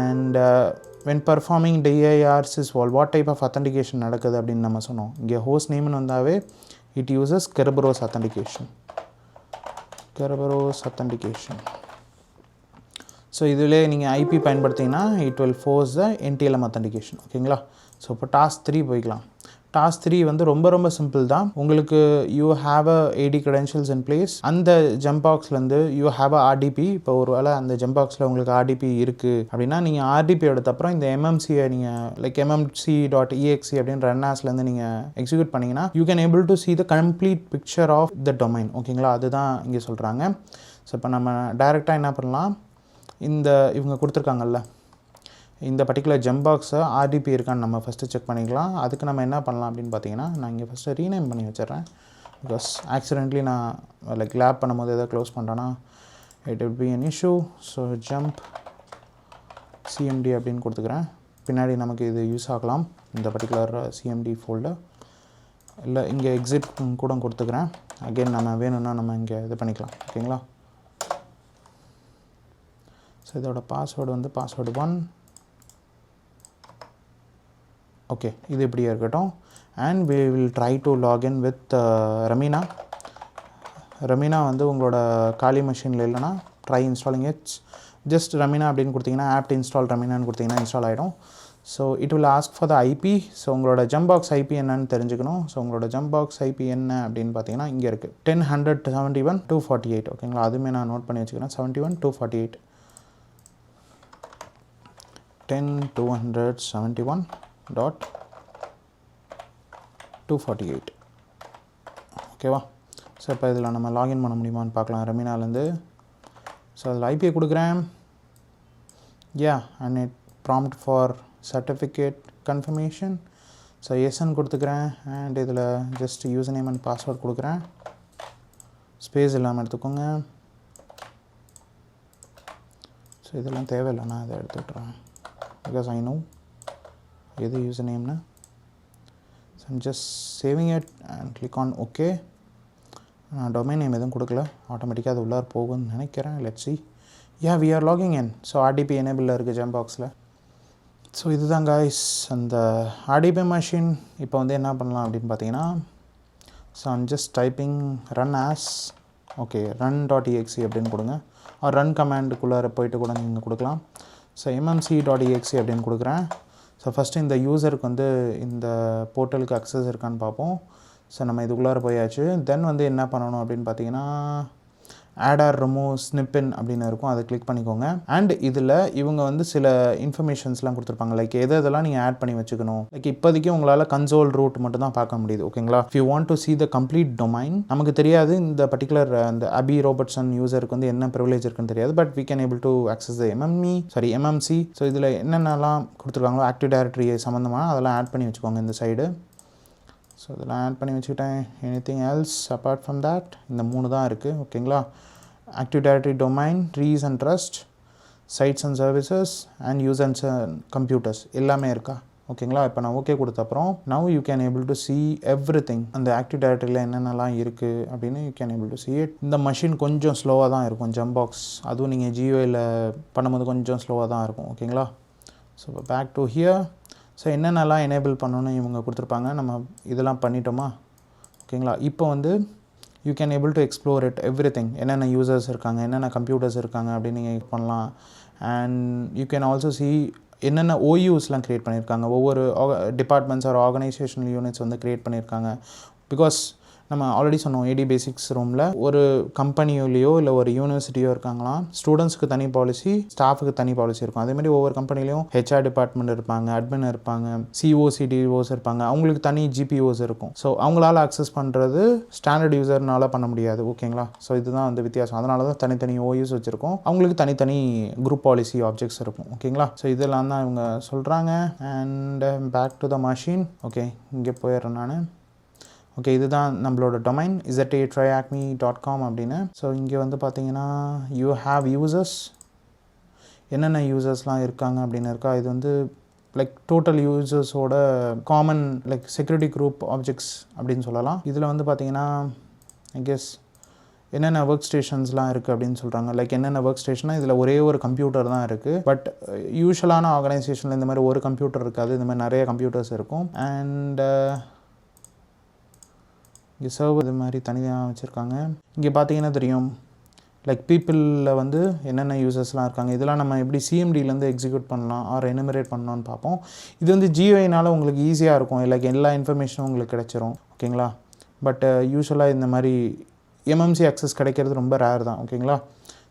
And when performing dir sysvol what type of authentication நடக்குது அப்படின்னு நம்ம சொன்னோம். இங்கே ஹோஸ்ட் நேம்னு வந்தாவே it uses Kerberos authentication. So இதிலே நீங்கள் ஐபி பயன்படுத்திங்கன்னா it will force the NTLM authentication. ஓகேங்களா, ஸோ இப்போ டாஸ்க் 3 போய்க்கலாம். டாஸ்க் 3 வந்து ரொம்ப சிம்பிள் தான். உங்களுக்கு you have a AD credentials in place. அந்த ஜம்ப் பாக்ஸ்லேருந்து யூ ஹாவ் அ ஆர்டிபி. இப்போ ஒரு வேளை அந்த ஜம்ப் பாக்ஸில் உங்களுக்கு ஆர்டிபி இருக்குது அப்படின்னா நீங்கள் ஆர்டிபி எடுத்தப்புறம் இந்த எம்எம்சியை நீங்கள் லைக் mmc.exe அப்படின்னு ரன்னாஸ்லேருந்து நீங்கள் எக்ஸிக்யூட் பண்ணிங்கன்னா you can able to see the complete picture of the domain. ஓகேங்களா, அதுதான் இங்கே சொல்கிறாங்க. ஸோ இப்போ நம்ம டைரெக்டாக என்ன பண்ணலாம், இந்த இவங்க கொடுத்துருக்காங்கல்ல இந்த பர்டிகுலர் ஜம்ப் பாக்ஸை ஆர்டிபி இருக்கான்னு நம்ம ஃபஸ்ட்டு செக் பண்ணிக்கலாம். அதுக்கு நம்ம என்ன பண்ணலாம் அப்படின்னு பார்த்தீங்கன்னா, நான் இங்கே ஃபஸ்ட்டு ரீநேம் பண்ணி வச்சிட்றேன். பிகாஸ் ஆக்சிடென்ட்லி நான் லைக் லேப் பண்ணும்போது எதாவது க்ளோஸ் பண்ணுறேன்னா it will B an issue. So jump cmd அப்படின்னு கொடுத்துக்கிறேன். பின்னாடி நமக்கு இது யூஸ் ஆகலாம் இந்த பர்டிகுலர் cmd ஃபோல்டர். இல்லை இங்கே எக்ஸிட் கூட கொடுத்துக்கிறேன். அகெயின் நம்ம வேணும்னா நம்ம இங்கே இது பண்ணிக்கலாம். ஓகேங்களா, ஸோ இதோட பாஸ்வேர்டு வந்து பாஸ்வேர்டு 1. ஓகே, இது இப்படியே இருக்கட்டும். And we will try to log in with Ramina வந்து உங்களோட காலி மெஷினில் இல்லைனா try installing it's just Ramina அப்படின்னு கொடுத்தீங்கன்னா apt install Raminaன்னு கொடுத்தீங்கன்னா இன்ஸ்டால் ஆகிடும். So it will ask for the IP. So உங்களோட ஜம்ப் பாக்ஸ் ஐபி என்னன்னு தெரிஞ்சுக்கணும். ஸோ உங்களோட ஜம்ப் பாக்ஸ் ஐபி என்ன அப்படின்னு பார்த்தீங்கன்னா இங்கே இருக்குது 10.171.248. ஓகேங்களா, அதுவுமே நான் நோட் பண்ணி வச்சுக்கிறேன். 71.248 10.271.248. ஓகேவா, ஸோ இப்போ இதில் நம்ம லாகின் பண்ண முடியுமான்னு பார்க்கலாம் ரெமினாலேருந்து. ஸோ அதில் ஐபியை கொடுக்குறேன். And it prompt for certificate confirmation. So எஸ்ன்னு கொடுத்துக்கிறேன். அண்ட் இதில் just user name and password கொடுக்குறேன். ஸ்பேஸ் இல்லாமல் எடுத்துக்கோங்க. ஸோ இதெல்லாம் தேவையில்லை, நான் இதை எடுத்துக்கிட்டுறேன் பிகாஸ் ஐ நோ எது யூசர் நேம்னு. So I'm just saving it and click on okay. நான் டொமைன் நேம் எதுவும் கொடுக்கல, ஆட்டோமேட்டிக்காக அது உள்ளார போகும்னு நினைக்கிறேன். Let's see. we are logging in. So RDP எனேபிளில் இருக்குது ஜம்ப் பாக்ஸில். ஸோ இதுதான் guys அந்த ஆர்டிபி மெஷின். இப்போ வந்து என்ன பண்ணலாம் அப்படின்னு பார்த்தீங்கன்னா, so I'm just typing runas. Okay, run.exe அப்படின்னு கொடுங்க. ரன் கமாண்டுக்குள்ளார போயிட்டு கூட நீங்கள் கொடுக்கலாம். ஸோ mmc.exe அப்படின்னு கொடுக்குறேன். ஸோ ஃபஸ்ட்டு இந்த யூசருக்கு வந்து இந்த போர்ட்டலுக்கு அக்சஸ் இருக்கான்னு பார்ப்போம். ஸோ நம்ம இதுக்குள்ளார போயாச்சு. தென் வந்து என்ன பண்ணணும் அப்படின்னு பார்த்தீங்கன்னா ஆட் ஆர் ரிமூவ் ஸ்னிப்பின் அப்படின்னு இருக்கும், அதை கிளிக் பண்ணிக்கோங்க. அண்ட் இதில் இவங்க வந்து சில இன்ஃபர்மேஷன்ஸ்லாம் கொடுத்துருப்பாங்க, லைக் எதெல்லாம் நீங்கள் ஆட் பண்ணி வச்சுக்கணும். லைக் இப்போதைக்கு உங்களால் கன்சோல் ரூட் மட்டும் தான் பார்க்க முடியுது. ஓகேங்களா. If you want to see the complete domain, நமக்கு தெரியாது இந்த பர்டிகுலர் அந்த அபி ரோபர்ட்சன் யூசருக்கு வந்து என்ன ப்ரிவிலேஜ் இருக்குன்னு தெரியாது. But we can able to access the MMC. So இதில் என்னென்னலாம் கொடுத்துருக்காங்களோ ஆக்டிவ் டைரக்டரி சம்மந்தமாக அதெல்லாம் ஆட் பண்ணி வச்சுக்கோங்க இந்த சைடு. ஸோ இதெல்லாம் ஆட் பண்ணி வச்சுக்கிட்டேன். Anything else apart from that இந்த 3 தான் இருக்குது. ஓகேங்களா. Active directory domain, trees and trust, sites and services and users and computers எல்லாமே இருக்கா. ஓகேங்களா. இப்போ நான் ஓகே கொடுத்த அப்புறம் now you can able to see everything. அந்த ஆக்டிவ் டைரக்டரியில் என்னென்னலாம் இருக்குது அப்படின்னு you can able to see it. இந்த மஷின் கொஞ்சம் ஸ்லோவாக தான் இருக்கும், ஜம்ப் பாக்ஸ். அதுவும் நீங்கள் ஜியோயில் பண்ணும்போது கொஞ்சம் ஸ்லோவாக தான் இருக்கும். ஓகேங்களா. So back to here. So என்னென்னலாம் எனேபிள் பண்ணணும்னு இவங்க கொடுத்துருப்பாங்க. நம்ம இதெல்லாம் பண்ணிட்டோமா. ஓகேங்களா. இப்போ வந்து you can able to explore it everything. என்னென்ன யூசர்ஸ் இருக்காங்க, என்னென்ன கம்ப்யூட்டர்ஸ் இருக்காங்க அப்படின்னு நீங்கள் பண்ணலாம். And you can also see என்னென்ன ஓயூஸ்லாம் க்ரியேட் பண்ணியிருக்காங்க, ஒவ்வொரு டிபார்ட்மெண்ட்ஸ் ஆர் ஆர்கனைசேஷனல் யூனிட்ஸ் வந்து க்ரியேட் பண்ணியிருக்காங்க. பிகாஸ் நம்ம ஆல்ரெடி சொன்னோம் ஏடி பேசிக்ஸ் ரூமில் ஒரு கம்பெனியோலையோ இல்லை ஒரு யூனிவர்சிட்டியோ இருக்காங்களாம், ஸ்டூடெண்ட்ஸ்க்கு தனி பாலிசி, ஸ்டாஃபுக்கு தனி பாலிசி இருக்கும். அதேமாதிரி ஒவ்வொரு கம்பெனிலையும் ஹெச்ஆர் டிபார்ட்மெண்ட் இருப்பாங்க, அட்மின் இருப்பாங்க, சிஓசிடிஓஸ் இருப்பாங்க, அவங்களுக்கு தனி ஜிபிஓஸ் இருக்கும். ஸோ அவங்களால அக்சஸ் பண்ணுறது ஸ்டாண்டர்ட் யூசர்னால பண்ண முடியாது. ஓகேங்களா. ஸோ இதுதான் வந்து வித்தியாசம். அதனால தான் தனித்தனி ஓயூஸ் வச்சுருக்கோம், அவங்களுக்கு தனித்தனி குரூப் பாலிசி ஆப்ஜெக்ட்ஸ் இருக்கும். ஓகேங்களா. ஸோ இதெல்லாம் தான் இவங்க சொல்கிறாங்க. And back to the machine. Okay, இங்கே போயிடுறேன் நான். ஓகே, இதுதான் நம்மளோட டொமைன் zattriacme.com அப்படின்னு. ஸோ இங்கே வந்து பார்த்தீங்கன்னா யூ ஹாவ் யூசர்ஸ், என்னென்ன யூசர்ஸ்லாம் இருக்காங்க அப்படின்னு இருக்கா. இது வந்து லைக் டோட்டல் யூசர்ஸோட common like security group objects அப்படின்னு சொல்லலாம். இதில் வந்து பார்த்தீங்கன்னா ஐ கெஸ் என்னென்ன ஒர்க் ஸ்டேஷன்ஸ்லாம் இருக்குது அப்படின்னு சொல்கிறாங்க. லைக் என்னென்ன ஒர்க் ஸ்டேஷனாக இதில் ஒரே ஒரு கம்ப்யூட்டர் தான் இருக்குது. பட் யூஷுவலான ஆர்கனைசேஷனில் இந்த மாதிரி ஒரு கம்ப்யூட்டர் இருக்காது, இந்த மாதிரி நிறைய கம்ப்யூட்டர்ஸ் இருக்கும். அண்ட் இங்கே சர்வர் இது மாதிரி தனியாக வச்சுருக்காங்க. இங்கே பார்த்தீங்கன்னா தெரியும் லைக் பீப்புளில் வந்து என்னென்ன யூசர்ஸ்லாம் இருக்காங்க. இதெல்லாம் நம்ம எப்படி சிஎம்டிலேருந்து எக்ஸிக்யூட் பண்ணலாம் ஆர் எனுமரேட் பண்ணலான்னு பார்ப்போம். இது வந்து ஜியோயினால் உங்களுக்கு ஈஸியாக இருக்கும், லைக் எல்லா இன்ஃபர்மேஷனும் உங்களுக்கு கிடைச்சிரும். ஓகேங்களா. பட் யூஸ்வலாக இந்த மாதிரி எம்எம்சி அக்சஸ் கிடைக்கிறது ரொம்ப ரேர் தான். ஓகேங்களா.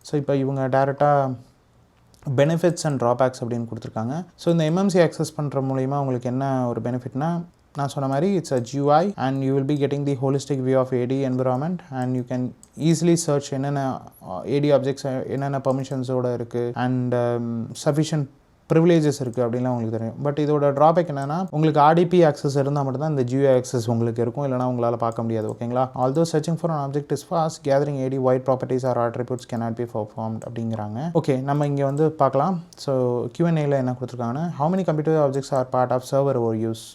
ஸோ இப்போ இவங்க டேரெக்டாக பெனிஃபிட்ஸ் அண்ட் ட்ராபேக்ஸ் அப்படின்னு கொடுத்துருக்காங்க. ஸோ இந்த எம்எம்சி அக்சஸ் பண்ணுற மூலிமா உங்களுக்கு என்ன ஒரு பெனிஃபிட்னா, நான் சொன்ன மாதிரி it's a GUI and you will be getting the holistic view of AD environment and you can easily search என்னென்ன AD objects என்னென்ன பெர்மிஷன்ஸோடு இருக்குது அண்ட் sufficient ப்ரிவிலேஜஸ் இருக்குது அப்படின்லாம் உங்களுக்கு தெரியும். பட் இதோட ட்ராபேக் என்னென்னா, உங்களுக்கு RDP ஆக்சஸ் இருந்தால் மட்டும்தான் இந்த GUI ஆக்சஸ் உங்களுக்கு இருக்கும், இல்லைனா உங்களால் பார்க்க முடியாது. ஓகேங்களா. although searching for an object is fast, gathering AD wide properties or attributes cannot be performed அப்படிங்கிறாங்க. ஓகே, நம்ம இங்கே வந்து பார்க்கலாம். ஸோ Q&Aல என்ன கொடுத்துருக்காங்கன்னா, how many computer objects are part of server overuse.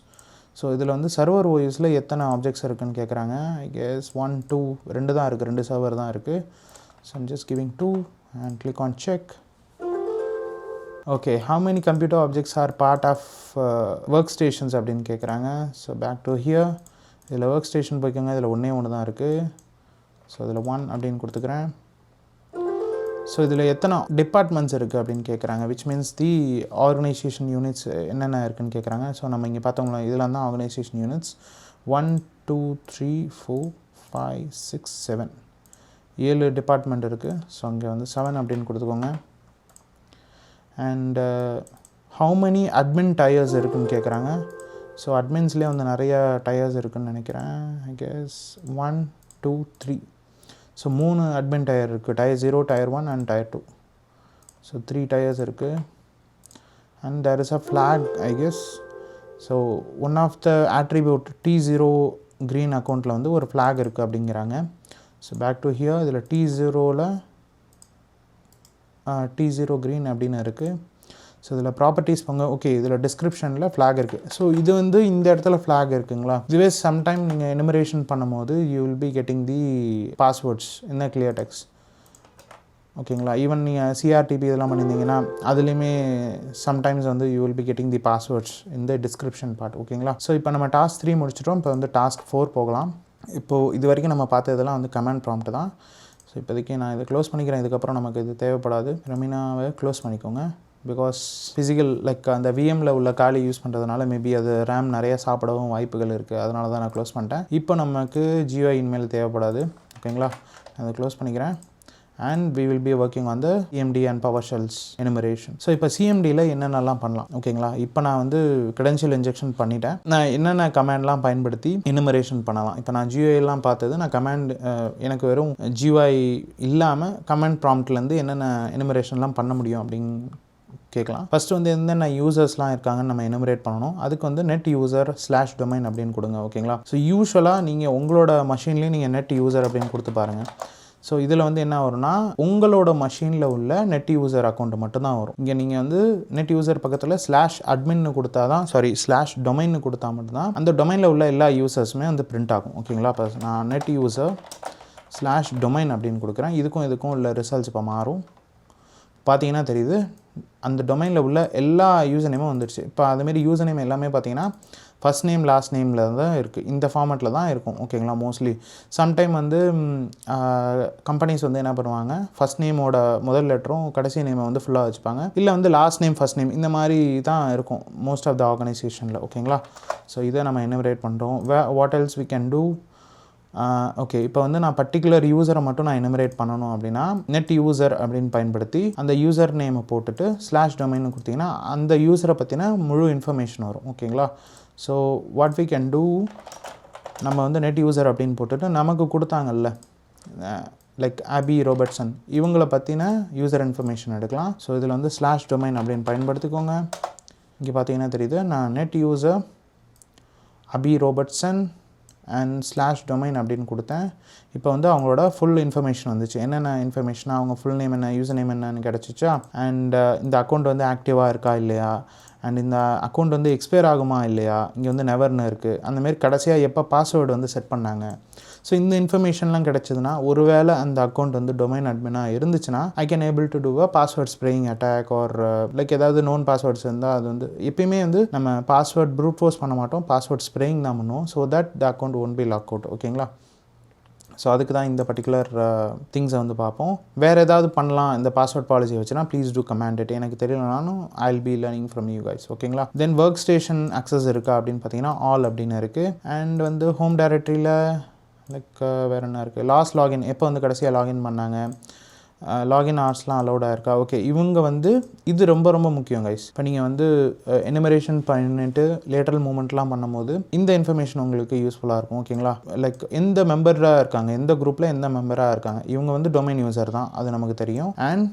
So இதில் வந்து சர்வர் ஓஎஸில் எத்தனை ஆப்ஜெக்ட்ஸ் இருக்குதுன்னு கேட்குறாங்க. ஐ கெஸ் 1 2 2 தான் இருக்குது, 2 சர்வர் தான் இருக்குது. So I'm just giving 2 and click on check. Okay, how many computer objects are part of workstations அப்படின்னு கேட்குறாங்க. So back to here. இதில் ஒர்க் ஸ்டேஷன் போய்க்கோங்க, இதில் ஒன்று தான் இருக்குது. ஸோ இதில் 1 அப்படின்னு கொடுத்துக்கிறேன். ஸோ இதில் எத்தனை டிபார்ட்மெண்ட்ஸ் இருக்குது அப்படின்னு கேட்குறாங்க, which means the organisation units என்னென்ன இருக்குதுன்னு கேட்குறாங்க. ஸோ நம்ம இங்கே பார்த்தோம்னா இதில் தான் ஆர்கனைசேஷன் யூனிட்ஸ் 1 2 3 4 5 6 7 7 டிபார்ட்மெண்ட் இருக்குது. ஸோ அங்கே வந்து 7 அப்படின்னு கொடுத்துக்கோங்க. And how many admin tiers இருக்குதுன்னு கேட்குறாங்க. ஸோ அட்மின்ஸ்லேயே வந்து நிறைய டயர்ஸ் இருக்குதுன்னு நினைக்கிறேன். I guess 1 2 3. So 3 admin tier இருக்குது, tier 0, tier 1 and tier 2. So 3 tyres இருக்குது. And there is a flag I guess. So one of the attribute T0 green அக்கௌண்ட்டில் வந்து ஒரு ஃப்ளாக் இருக்குது அப்படிங்கிறாங்க. So back to here. இதில் T0ல் T0 க்ரீன் அப்படின்னு இருக்குது. ஸோ இதில் ப்ராப்பர்ட்டிஸ் போங்க. ஓகே, இதில் டிஸ்கிரிப்ஷனில் ஃப்ளாக் இருக்குது. ஸோ இது வந்து இந்த இடத்துல ஃப்ளாக் இருக்குங்களா. இதுவே சம்டைம் நீங்கள் எனுமரேஷன் பண்ணும்போது you will be getting the passwords இந்த கிளியர் டெக்ஸ்ட். ஓகேங்களா. ஈவன் நீங்கள் CRTP இதெல்லாம் பண்ணியிருந்தீங்கன்னா அதுலேயுமே சம்டைம்ஸ் வந்து you will be getting the passwords இந்த டிஸ்கிரிப்ஷன் பார்ட். ஓகேங்களா. ஸோ இப்போ நம்ம டாஸ்க் 3 முடிச்சிட்டோம். இப்போ வந்து டாஸ்க் 4 போகலாம். இப்போது இது வரைக்கும் நம்ம பார்த்ததெல்லாம் வந்து கமாண்ட் ப்ராம்ப்ட் தான். ஸோ இப்போதைக்கு நான் இதை க்ளோஸ் பண்ணிக்கிறேன். இதுக்கப்புறம் நமக்கு இது தேவைப்படாது. ரமீனாவை க்ளோஸ் பண்ணிக்கோங்க. பிகாஸ் ஃபிசிக்கல் லைக் அந்த விஎம்மில் உள்ள காலி யூஸ் பண்ணுறதுனால மேபி அது ரேம் நிறைய சாப்பிடவும் வாய்ப்புகள் இருக்குது. அதனால தான் நான் க்ளோஸ் பண்ணிட்டேன். இப்போ நமக்கு GUI இனிமேல் தேவைப்படாது. ஓகேங்களா. அதை க்ளோஸ் பண்ணிக்கிறேன். and we will be working on the CMD and PowerShells enumeration. So இப்போ சிஎம்டியில் என்னென்னலாம் பண்ணலாம் ஓகேங்களா. இப்போ நான் வந்து credential injection பண்ணிட்டேன். நான் என்னென்ன கமாண்ட்லாம் பயன்படுத்தி enumeration பண்ணலாம். இப்போ நான் GUI பார்த்தது நான் கமாண்ட் எனக்கு வெறும் GUI இல்லாமல் கமாண்ட் ப்ராம்ப்ட்லேருந்து என்னென்ன enumeration பண்ண முடியும் அப்படின்னு கேட்கலாம். ஃபஸ்ட்டு வந்து என்னென்ன யூசர்ஸ்லாம் இருக்காங்கன்னு நம்ம எனுமரேட் பண்ணணும். அதுக்கு வந்து நெட் யூசர் /domain அப்படின்னு கொடுங்க ஓகேங்களா. ஸோ யூஸ்வலாக நீங்கள் உங்களோட மஷின்லேயும் நீங்கள் நெட் யூசர் அப்படின்னு கொடுத்து பாருங்கள். ஸோ இதில் வந்து என்ன வரும்னா உங்களோட மஷினில் உள்ள நெட் யூசர் அக்கௌண்ட் மட்டும்தான் வரும். இங்கே நீங்கள் வந்து நெட் யூசர் பக்கத்தில் /admin கொடுத்தா தான் /domain கொடுத்தா மட்டும்தான் அந்த டொமைனில் உள்ள எல்லா யூசர்ஸுமே வந்து பிரிண்ட் ஆகும் ஓகேங்களா. இப்போ நான் நெட் யூசர் /domain அப்படின்னு கொடுக்குறேன். இதுக்கும் உள்ள ரிசல்ட்ஸ் இப்போ மாறும். பார்த்தீங்கன்னா தெரியுது அந்த டொமைனில் உள்ள எல்லா யூசர் நேமும் வந்துடுச்சு. இப்போ அதுமாரி யூசர் நேம் எல்லாமே பார்த்தீங்கன்னா ஃபஸ்ட் நேம் லாஸ்ட் நேமில் தான் இருக்குது. இந்த ஃபார்மேட்டில் தான் இருக்கும் ஓகேங்களா. மோஸ்ட்லி சம்டைம் வந்து கம்பெனிஸ் வந்து என்ன பண்ணுவாங்க, ஃபஸ்ட் நேமோட முதல் லெட்டரும் கடைசி நேமை வந்து ஃபுல்லாக வச்சுப்பாங்க. இல்லை வந்து லாஸ்ட் நேம் ஃபஸ்ட் நேம் இந்த மாதிரி தான் இருக்கும் மோஸ்ட் ஆஃப் த ஆர்கனைசேஷனில் ஓகேங்களா. ஸோ இதை நம்ம எனுமரேட் பண்ணுறோம். What else we can do. Okay இப்போ வந்து நான் பர்டிகுலர் யூசரை மட்டும் நான் எனுமரேட் பண்ணணும் அப்படின்னா நெட் யூசர் அப்படின்னு பயன்படுத்தி அந்த யூசர் நேமை போட்டுட்டு /domain கொடுத்தீங்கன்னா அந்த யூசரை பற்றின முழு இன்ஃபர்மேஷன் வரும் ஓகேங்களா. So what we can do, நம்ம வந்து நெட் யூசர் அப்படின்னு போட்டுட்டு நமக்கு கொடுத்தாங்கல்ல லைக் ஆபி ரோபர்ட்சன் இவங்கள பற்றின யூசர் இன்ஃபர்மேஷன் எடுக்கலாம். ஸோ இதில் வந்து /domain அப்படின்னு பயன்படுத்திக்கோங்க. இங்கே பார்த்தீங்கன்னா தெரியுது நான் net user Abbie Robertson and /domain அப்படின்னு கொடுத்தேன். இப்போ வந்து அவங்களோட ஃபுல் இன்ஃபர்மேஷன் வந்துச்சு. என்னென்ன இன்ஃபர்மேஷனாக அவங்க ஃபுல் நேம் என்ன யூசர் நேம் என்னன்னு கிடச்சிச்சா, அண்ட் இந்த அக்கௌண்ட் வந்து ஆக்டிவாக இருக்கா இல்லையா, அண்ட் இந்த அக்கௌண்ட் வந்து எக்ஸ்பயர் ஆகுமா இல்லையா, இங்கே வந்து நெவர்னு இருக்குது, அந்தமாரி கடைசியாக எப்போ பாஸ்வேர்டு வந்து செட் பண்ணாங்க. ஸோ இந்த இன்ஃபர்மேஷன்லாம் கிடச்சிதுன்னா ஒருவேளை அந்த அக்கௌண்ட் வந்து டொமைன் அட்மினாக இருந்துச்சுன்னா I can able to do a password spraying attack or like ஏதாவது நோன் பாஸ்வேர்ட்ஸ் இருந்தால் அது வந்து எப்பயுமே வந்து நம்ம பாஸ்வேர்ட் ப்ரூட் ஃபோர்ஸ் பண்ண மாட்டோம், பாஸ்வேர்ட் ஸ்ப்ரேயிங் தான் பண்ணுவோம். So that the account won't be lock out ஓகேங்களா. ஸோ அதுக்கு தான் இந்த பர்டிகுலர் திங்ஸை வந்து பார்ப்போம். வேறு ஏதாவது பண்ணலாம் இந்த பாஸ்வேர்ட் பாலிசி வச்சுன்னா ப்ளீஸ் டூ கமெண்ட் இட். எனக்கு தெரியலனாலும் I will be learning from you guys ஓகேங்களா. தென் ஒர்க் ஸ்டேஷன் அக்சஸ் இருக்கா அப்படின்னு பார்த்தீங்கன்னா ஆல் அப்படின்னு இருக்குது. அண்ட் வந்து ஹோம் டைரக்டரியில் லைக் வேறு என்ன இருக்குது, லாஸ்ட் லாகின் எப்போ வந்து கடைசியாக லாகின் பண்ணாங்க, லாகின் ஹவர்ஸ்லாம் அலௌடாக இருக்கா. ஓகே இவங்க வந்து இது ரொம்ப ரொம்ப முக்கியம் கைஸ். இப்போ நீங்கள் வந்து எனுமரேஷன் பண்ணிட்டு லேட்டரல் மூமெண்ட்லாம் பண்ணும்போது இந்த இன்ஃபர்மேஷன் உங்களுக்கு யூஸ்ஃபுல்லாக இருக்கும் ஓகேங்களா. லைக் எந்த மெம்பராக இருக்காங்க, எந்த குரூப்பில் எந்த மெம்பராக இருக்காங்க, இவங்க வந்து டொமைன் யூசர் தான் அது நமக்கு தெரியும். And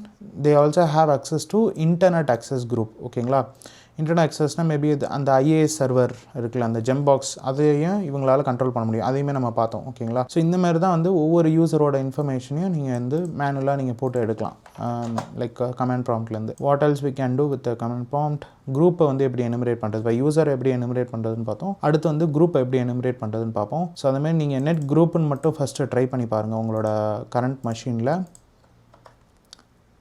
they also have access to internet access group ஓகேங்களா. இன்டர்நெட் அக்சஸ்னால் மேபி அந்த ஐஏஎஸ் சர்வர் இருக்குல்ல அந்த ஜெம்பாக்ஸ் அதையும் இவங்களால் கண்ட்ரோல் பண்ண முடியும், அதையுமே நம்ம பார்த்தோம் ஓகேங்களா. ஸோ இந்த மாதிரி தான் வந்து ஒவ்வொரு யூசரோட இன்ஃபர்மேஷனையும் நீங்கள் வந்து மேனுவலாக நீங்கள் போட்டு எடுக்கலாம் லைக் கமெண்ட் ப்ராம்ப்ட்லேருந்து. What else we can do with command prompt. குரூப்பை வந்து எப்படி எனுமரேட் பண்ணுறது, இப்போ யூசர் எப்படி எனுமரேட் பண்ணுறதுன்னு பார்த்தோம். அடுத்து வந்து குரூப்பை எப்படி எனுமரேட் பண்ணுறதுன்னு பார்ப்போம். ஸோ அதுமாதிரி நீங்கள் நெட் குரூப்புன்னு மட்டும் ஃபஸ்ட்டு ட்ரை பண்ணி பாருங்கள் உங்களோட கரண்ட் மஷினில்.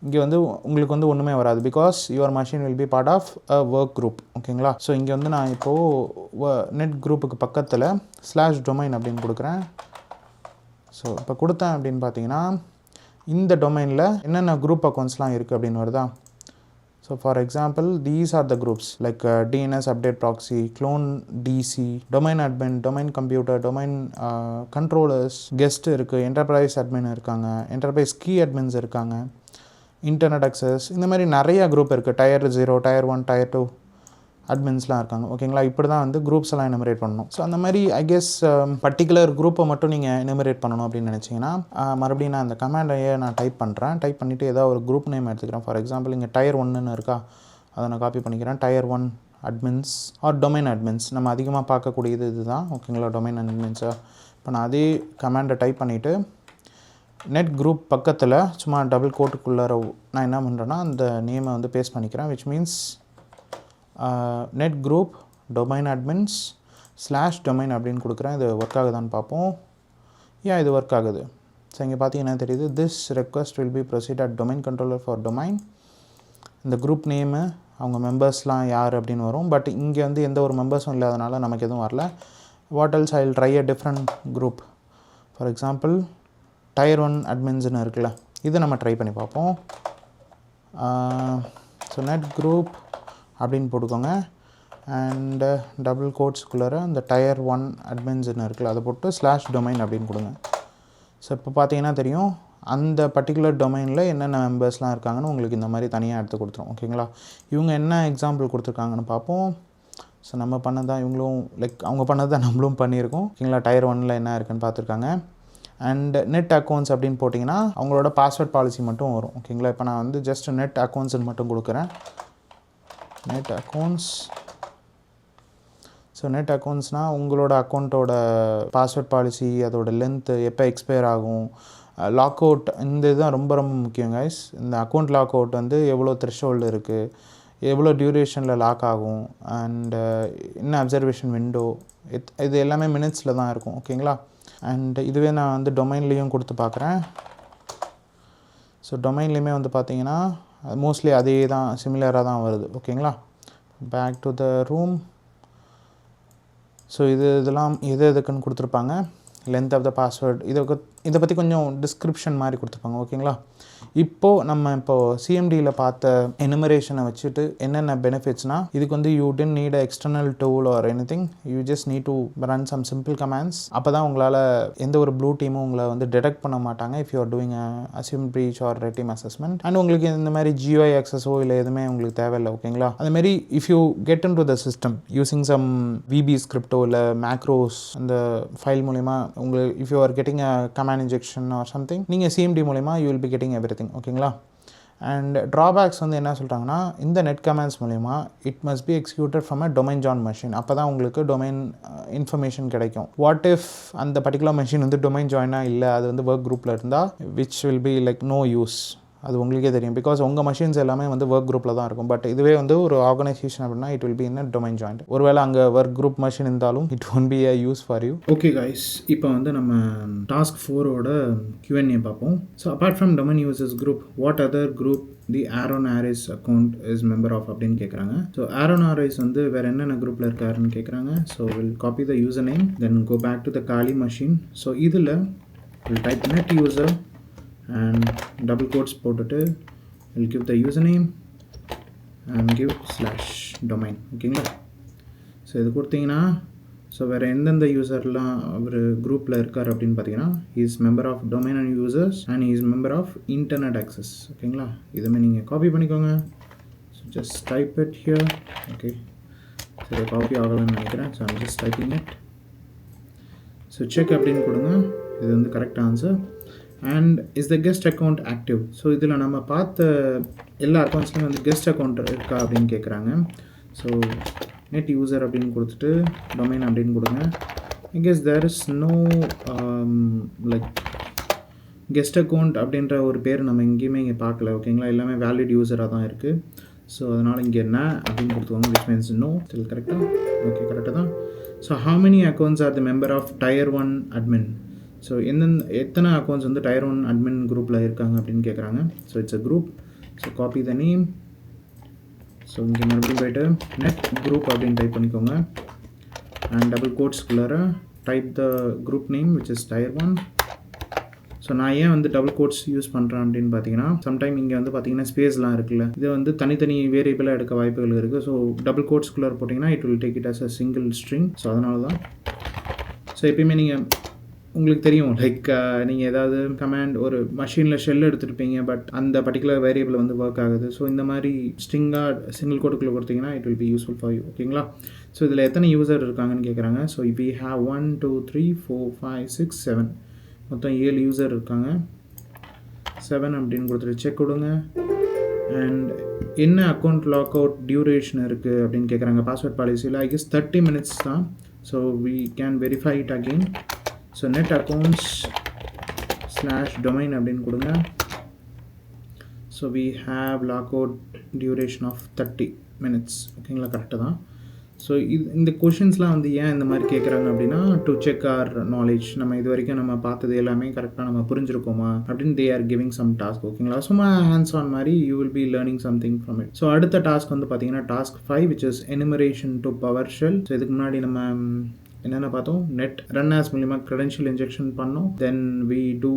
இங்கே வந்து உங்களுக்கு வந்து ஒன்றுமே வராது because your machine will be part of a workgroup ஓகேங்களா. ஸோ இங்கே வந்து நான் இப்போது நெட் குரூப்புக்கு பக்கத்தில் /domain அப்படின்னு கொடுக்குறேன். ஸோ இப்போ கொடுத்தேன் அப்படின்னு பார்த்தீங்கன்னா இந்த டொமைனில் என்னென்ன குரூப் அக்கௌண்ட்ஸ்லாம் இருக்குது அப்படின்னு வருதா. So for example these are the groups like DNS update proxy, clone DC, domain admin, domain computer, domain controllers, guest இருக்குது, என்டர்பிரைஸ் அட்மின் இருக்காங்க, என்டர்பிரைஸ் கீ அட்மின்ஸ் இருக்காங்க, இன்டர்நெட் அக்சஸ், இந்த மாதிரி நிறைய குரூப் இருக்குது. Tier 0, Tier 1, Tier 2 அட்மின்ஸ்லாம் இருக்காங்க ஓகேங்களா. இப்படி தான் வந்து குரூப்ஸ் எல்லாம் எனுமரேட் பண்ணணும். ஸோ அந்த மாதிரி ஐ கெஸ் பர்டிகுலர் குரூப்பை மட்டும் நீங்கள் எனுமரேட் பண்ணணும் அப்படின்னு நினச்சிங்கன்னா மறுபடியும் நான் அந்த கமாண்டையே நான் டைப் பண்ணுறேன். டைப் பண்ணிவிட்டு ஏதாவது ஒரு குரூப் நேம் எடுத்துக்கிறேன். ஃபார் எக்ஸாம்பிள் இங்கே Tier 1ன்னு இருக்கா, அதை நான் காப்பி பண்ணிக்கிறேன். Tier 1 admins or domain admins நம்ம அதிகமாக பார்க்கக்கூடியது இதுதான் ஓகேங்களா, டொமைன் அட்மின்ஸை. இப்போ நான் அதே கமாண்டை டைப் பண்ணிவிட்டு நெட் குரூப் பக்கத்தில் சும்மா டபுள் கோட்டுக்குள்ளார நான் என்ன பண்ணுறேன்னா அந்த நேமை வந்து பேஸ்ட் பண்ணிக்கிறேன். Which means net group domain admins /domain அப்படின்னு கொடுக்குறேன். இது ஒர்க் ஆகுதான்னு பார்ப்போம். ஏன் இது ஒர்க் ஆகுது. ஸோ இங்கே பார்த்தீங்கன்னா தெரியுது this request will be proceed at domain controller for domain. இந்த குரூப் நேமு அவங்க மெம்பர்ஸ்லாம் யார் அப்படின்னு வரும். பட் இங்கே வந்து எந்த ஒரு மெம்பர்ஸும் இல்லாதனால நமக்கு எதுவும் வரல. What else I will try a different group. For example Tier 1 அட்மின்ஸ்னு இருக்குல்ல, இதை நம்ம ட்ரை பண்ணி பார்ப்போம். ஸோ நெட் குரூப் அப்படின்னு போட்டுக்கோங்க. அண்டு டபுள் கோட்ஸ்குள்ளார அந்த Tier 1 அட்மின்ஸ்னு இருக்குல்ல அதை போட்டு /domain அப்படின்னு கொடுங்க. ஸோ இப்போ பார்த்தீங்கன்னா தெரியும் அந்த பர்டிகுலர் டொமைனில் என்னென்ன மெம்பர்ஸ்லாம் இருக்காங்கன்னு உங்களுக்கு இந்த மாதிரி தனியாக எடுத்து கொடுத்துரும். ஓகேங்களா? இவங்க என்ன எக்ஸாம்பிள் கொடுத்துருக்காங்கன்னு பார்ப்போம். ஸோ நம்ம பண்ணது தான் இவங்களும் அவங்க பண்ணது தான் நம்மளும் பண்ணியிருக்கோம். ஓகேங்களா? டயர் 1ல் என்ன இருக்குன்னு பார்த்துருக்காங்க. அண்ட் நெட் அக்கௌண்ட்ஸ் அப்படின்னு போட்டிங்கன்னா அவங்களோட பாஸ்வேர்ட் பாலிசி மட்டும் வரும். ஓகேங்களா? இப்போ நான் வந்து ஜஸ்ட் நெட் அக்கௌண்ட்ஸ்ன்னு மட்டும் கொடுக்குறேன். Net accounts. ஸோ நெட் அக்கௌண்ட்ஸ்னால் உங்களோட அக்கௌண்ட்டோட பாஸ்வேர்ட் பாலிசி, அதோட லென்த்து, எப்போ எக்ஸ்பயர் ஆகும், லாக் அவுட், இந்த இதுதான் ரொம்ப ரொம்ப முக்கியம் கைஸ். இந்த அக்கௌண்ட் லாக் அவுட் வந்து எவ்வளோ த்ரெஷ்ஹோல்டு இருக்குது, எவ்வளோ டியூரேஷனில் லாக் ஆகும், அண்டு என்ன அப்சர்வேஷன் விண்டோ, இது எல்லாமே மினிட்ஸில் தான் இருக்கும். ஓகேங்களா? அண்ட் இதுவே நான் வந்து டொமைன்லேயும் கொடுத்து பார்க்குறேன். ஸோ டொமைன்லேயுமே வந்து பார்த்தீங்கன்னா மோஸ்ட்லி அதே தான், சிமிலராக தான் வருது. ஓகேங்களா? Back to the room. So இதெல்லாம் எதுக்குன்னு கொடுத்துருப்பாங்க. லென்த் ஆஃப் த பாஸ்வேர்ட், இதை பற்றி கொஞ்சம் டிஸ்கிரிப்ஷன் மாதிரி கொடுத்துருப்பாங்க. ஓகேங்களா? இப்போது சிஎம்டியில் பார்த்த எனுமரேஷனை வச்சுட்டு என்னென்ன பெனிஃபிட்ஸ்னால், இதுக்கு வந்து you don't need a external tool or anything, you just need to run some simple commands. அப்போ தான் உங்களால் எந்த ஒரு ப்ளூ டீமும் உங்களை வந்து டிடெக்ட் பண்ண மாட்டாங்க if you are doing assume breach or red team assessment. And உங்களுக்கு இந்த மாதிரி GUI ஆக்சஸோ இல்லை எதுவுமே உங்களுக்கு தேவையில்லை. ஓகேங்களா? அதுமாரி if you get in to the system using some VB ஸ்கிரிப்டோ இல்லை மேக்ரோஸ், அந்த ஃபைல் மூலிமா உங்களுக்கு if you are getting a command injection or something, நீங்கள் CMD மூலிமா you will be getting everything. ஓகேங்களா? அண்ட் ட்ராபேக்ஸ் வந்து என்ன சொல்கிறாங்கன்னா, இந்த நெட் கமாண்ட்ஸ் மூலிமா it must be executed from a domain join machine. அப்போ தான் உங்களுக்கு டொமைன் இன்ஃபர்மேஷன் கிடைக்கும். வாட் இஃப் அந்த பர்டிகுலர் மெஷின் வந்து டொமைன் ஜாயினாக இல்லை, அது வந்து ஒர்க் குரூப்பில் இருந்தால் which will be like no use. அது உங்களுக்கே தெரியும். பிகாஸ் உங்கள் மஷின்ஸ் எல்லாமே வந்து ஒர்க் குரூப்பில் தான் இருக்கும். பட் இதுவே வந்து ஒரு ஆர்கனைசேஷன் அப்படின்னா it will be in domain joined. ஒருவேளை அங்கே ஒர்க் குரூப் மஷின் இருந்தாலும் it won't be a use for you. Okay guys, இப்போ வந்து நம்ம டாஸ்க் 4ஓட Q&A பார்ப்போம். So apart from domain users group, what other group the Aaron Harris account is member of அப்படின்னு கேட்குறாங்க. ஸோ ஆரோன் ஆரிஸ் வந்து வேறு என்னென்ன குரூப்பில் இருக்காருன்னு கேட்குறாங்க. So will copy the user name, then go back to the Kali machine. So இதில் will type net user and double quotes போட்டுட்டு will give the username and give /domain. ஓகேங்களா? So இது கொடுத்தீங்கன்னா ஸோ வேறு எந்தெந்த யூசர்லாம் அவர் குரூப்பில் இருக்கார் அப்படின்னு பார்த்தீங்கன்னா, is member of domain and users and is member of internet access. ஓகேங்களா? இதுமே நீங்கள் காப்பி பண்ணிக்கோங்க. So just type it here. Okay, சரி காப்பி ஆகலன்னு நினைக்கிறேன். So I'm just typing it. So check அப்படின்னு கொடுங்க. இது வந்து correct answer. And is the guest account active. So இதில் நம்ம பார்த்த எல்லா அக்கௌண்ட்ஸ்லையும் வந்து கெஸ்ட் அக்கௌண்ட் இருக்கா அப்படின்னு கேட்குறாங்க. ஸோ நெட் யூசர் அப்படின்னு கொடுத்துட்டு டொமைன் அப்படின்னு கொடுங்க. I guess there is no like guest account அப்படின்ற ஒரு பேர் நம்ம எங்கேயுமே இங்கே பார்க்கல. ஓகேங்களா? எல்லாமே வேலிட் யூஸராக தான் இருக்குது. ஸோ அதனால் இங்கே என்ன அப்படின்னு கொடுத்துக்கோங்க, விச் மீன்ஸ் நோ. ஸ்டில் கரெக்டாக? ஓகே, கரெக்டாக தான். So how many accounts are the member of tier 1 admin. So எத்தனை அக்கௌண்ட்ஸ் வந்து டயர் 1 அட்மின் குரூப்பில் இருக்காங்க அப்படின்னு கேட்குறாங்க. So it's a group. So copy the name. So இங்கே மறுபடியும் போய்ட்டு நெட் குரூப் அப்படின்னு டைப் பண்ணிக்கோங்க. அண்ட் டபுள் கோட்ஸ்குள்ளார type the group name which is tier 1. So நான் ஏன் வந்து டபுள் கோட்ஸ் யூஸ் பண்ணுறேன் அப்படின்னு பார்த்தீங்கன்னா, சம்டைம் இங்கே வந்து பார்த்தீங்கன்னா ஸ்பேஸ்லாம் இருக்குல்ல, இது வந்து தனித்தனி வேரியபிளாக எடுக்க வாய்ப்புகள் இருக்குது. ஸோ டபுள் கோட்ஸ்குள்ளார போட்டிங்கன்னா it will take it as a single string. So அதனால தான். ஸோ எப்பயுமே நீங்கள் உங்களுக்கு தெரியும் லைக் நீங்கள் ஏதாவது கமாண்ட் ஒரு மஷினில் ஷெல் எடுத்துருப்பீங்க, பட் அந்த பர்டிகுலர் வேரியபிள் வந்து ஒர்க் ஆகுது. ஸோ இந்த மாதிரி ஸ்ட்ரிங்காக சிங்கிள் கோட்டுக்குள்ளே கொடுத்தீங்கன்னா it will be useful for you. ஓகேங்களா? ஸோ இதில் எத்தனை யூசர் இருக்காங்கன்னு கேட்குறாங்க. ஸோ வி ஹேவ் 1 2 3 4 5 6 7 மொத்தம் 7 யூசர் இருக்காங்க. 7 அப்படின்னு கொடுத்துட்டு செக் கொடுங்க. அண்ட் என்ன அக்கௌண்ட் லாக் அவுட் டியூரேஷன் இருக்குது அப்படின்னு கேட்குறாங்க. பாஸ்வேர்ட் பாலிசியில் ஐ கெஸ் 30 minutes தான். So we can verify it again. So net accounts /domain அப்படின்னு கொடுங்க. So we have lock out duration of 30 minutes. ஓகேங்களா? கரெக்டாக தான். ஸோ இந்த கொஷின்ஸ்லாம் வந்து ஏன் இந்த மாதிரி கேட்குறாங்க அப்படின்னா, டு செக் ஆர் நாலேஜ், நம்ம இது வரைக்கும் நம்ம பார்த்தது எல்லாமே கரெக்டாக நம்ம புரிஞ்சிருக்கோமா அப்படின்னு they are giving some task. ஓகேங்களா? சும்மா ஹேண்ட்ஸ் ஆன் மாதிரி you will be learning something from it. So அடுத்த டாஸ்க் வந்து பார்த்தீங்கன்னா task 5 which is enumeration to PowerShell. So இதுக்கு முன்னாடி நம்ம என்னென்ன பார்த்தோம், நெட் ரன் ஆஸ் மூலிமா credential injection பண்ணோம். தென் we do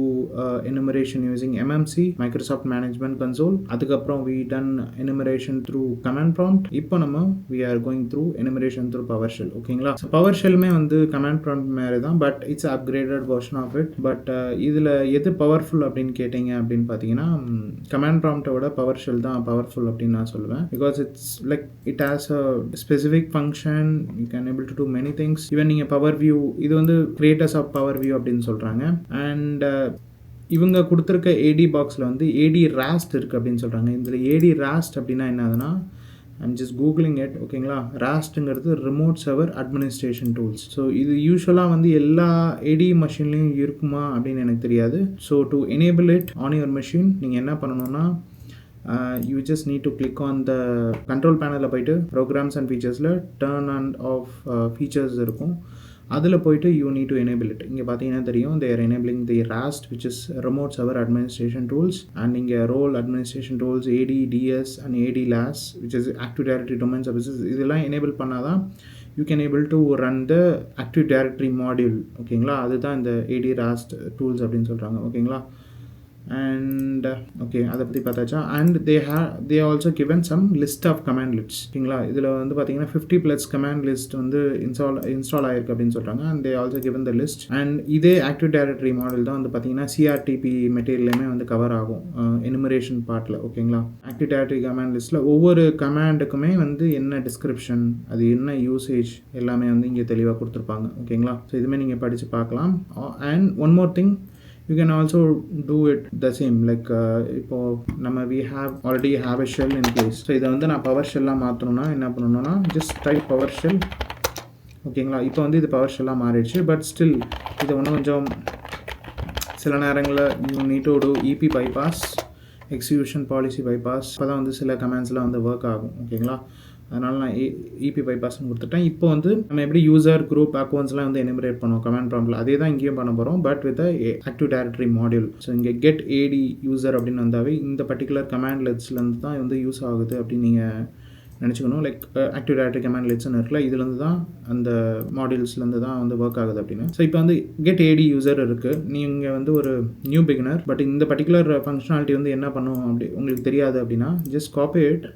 enumeration using MMC Microsoft Management Console. அதுக்கப்புறம் we done enumeration through command prompt. இப்போ நம்ம we are going through enumeration through PowerShell. ஓகேங்களா? ஸோ PowerShellமே வந்து command prompt மாதிரி தான், but it's upgraded version of it. But இதில் எது powerful அப்படின்னு கேட்டிங்க அப்படின்னு பார்த்தீங்கன்னா, command prompt விட PowerShell தான் பவர்ஃபுல் அப்படின்னு நான் சொல்லுவேன். Because it's like it has a specific function, you can able to do many things. Even நீங்கள் பவர் வியூ, இது வந்து கிரியேட்டர்ஸ் ஆஃப் பவர் வியூ அப்படின்னு சொல்கிறாங்க. அண்ட் இவங்க கொடுத்துருக்க ஏடி பாக்ஸில் வந்து ஏடி ராஸ்ட் இருக்குது அப்படின்னு சொல்கிறாங்க. இதில் ஏடி ராஸ்ட் அப்படின்னா என்னதுன்னா, ஐம் ஜஸ்ட் கூகுளிங் இட். ஓகேங்களா? ராஸ்ட்டுங்கிறது remote server administration tools. So இது யூஸ்வலாக வந்து எல்லா ஏடி மஷின்லேயும் இருக்குமா அப்படின்னு எனக்கு தெரியாது. So to enable it on your machine நீங்கள் என்ன பண்ணணும்னா, you just need to click on the control panel போயிட்டு programs and featuresல turn and off features இருக்கும். அதில் போயிட்டு you need to enable it. இங்கே பார்த்தீங்கன்னா தெரியும், they are enabling the RAST, which is remote server administration tools, and இங்கே role administration tools, AD, DS and AD LAS, which is Active Directory Domain Services. இதெல்லாம் enable பண்ணாதான் you can able to run the Active Directory module. ஓகேங்களா? அதுதான் இந்த AD RAST tools அப்படின்னு சொல்கிறாங்க. ஓகேங்களா? and okay, அதை பற்றி பார்த்தாச்சா. And they also given some list of command lists. ஓகேங்களா? இதில் வந்து பார்த்தீங்கன்னா 50+ command list வந்து இன்ஸ்டால் ஆயிருக்கு அப்படின்னு சொல்கிறாங்க. And they also given the list. And இதே ஆக்டிவ் டைரக்டரி மாடல் தான் வந்து பார்த்தீங்கன்னா சிஆர்டிபி மெட்டீரியலுமே வந்து கவர் ஆகும் எனுமரேஷன் பார்ட்டில். ஓகேங்களா? ஆக்டிவ் டைரக்டரி கமாண்ட் லிஸ்ட்டில் ஒவ்வொரு கமாண்டுக்குமே வந்து என்ன டிஸ்கிரிப்ஷன், அது என்ன யூசேஜ் எல்லாமே வந்து இங்கே தெளிவாக கொடுத்துருப்பாங்க. ஓகேங்களா? ஸோ இதுவுமே நீங்கள் படித்து பார்க்கலாம். And one more thing, you can also do it the same, like இப்போ நம்ம we already have a shell in place. So இதை வந்து நான் பவர் ஷெல்லாக மாற்றணும்னா என்ன பண்ணணும்னா, just type PowerShell. ஓகேங்களா? இப்போ வந்து இது பவர் ஷெல்லாக மாறிடுச்சு. பட் ஸ்டில் இதை ஒன்றும் கொஞ்சம் சில நேரங்களில் you need to do EP bypass, execution policy bypass. அப்போ தான் வந்து சில கமெண்ட்ஸ்லாம் வந்து ஒர்க் ஆகும். ஓகேங்களா? அதனால் நான் இபி பைபாஸ்ன்னு கொடுத்துட்டேன். இப்போ வந்து நம்ம எப்படி யூசர் குரூப் அக்கௌண்ட்ஸ்லாம் வந்து எனிமரேட் பண்ணுவோம் கமாண்ட் ப்ராம்ப்டில், அதே தான் இங்கேயும் பண்ண போகிறோம், but with active directory module. So இங்கே கெட் ஏடி யூசர் அப்படின்னு வந்தாவே இந்த பர்டிகுலர் கமாண்ட் லெட்ஸ்லேருந்து தான் வந்து யூஸ் ஆகுது அப்படின்னு நீங்கள் நினச்சிக்கணும். லைக் ஆக்டிவ் டைரக்டரி கமாண்ட் லெட்ஸ்ன்னு இருக்குல்ல, இதுலேருந்து தான் அந்த மாடியூல்ஸ்லேருந்து தான் வந்து ஒர்க் ஆகுது அப்படின்னு. ஸோ இப்போ வந்து கெட் ஏடி யூசர் இருக்குது. நீங்கள் வந்து ஒரு நியூ பிகினர், பட் இந்த பர்டிகுலர் ஃபங்க்ஷனாலிட்டி வந்து என்ன பண்ணும் அப்படி உங்களுக்கு தெரியாது அப்படின்னா, just copy it,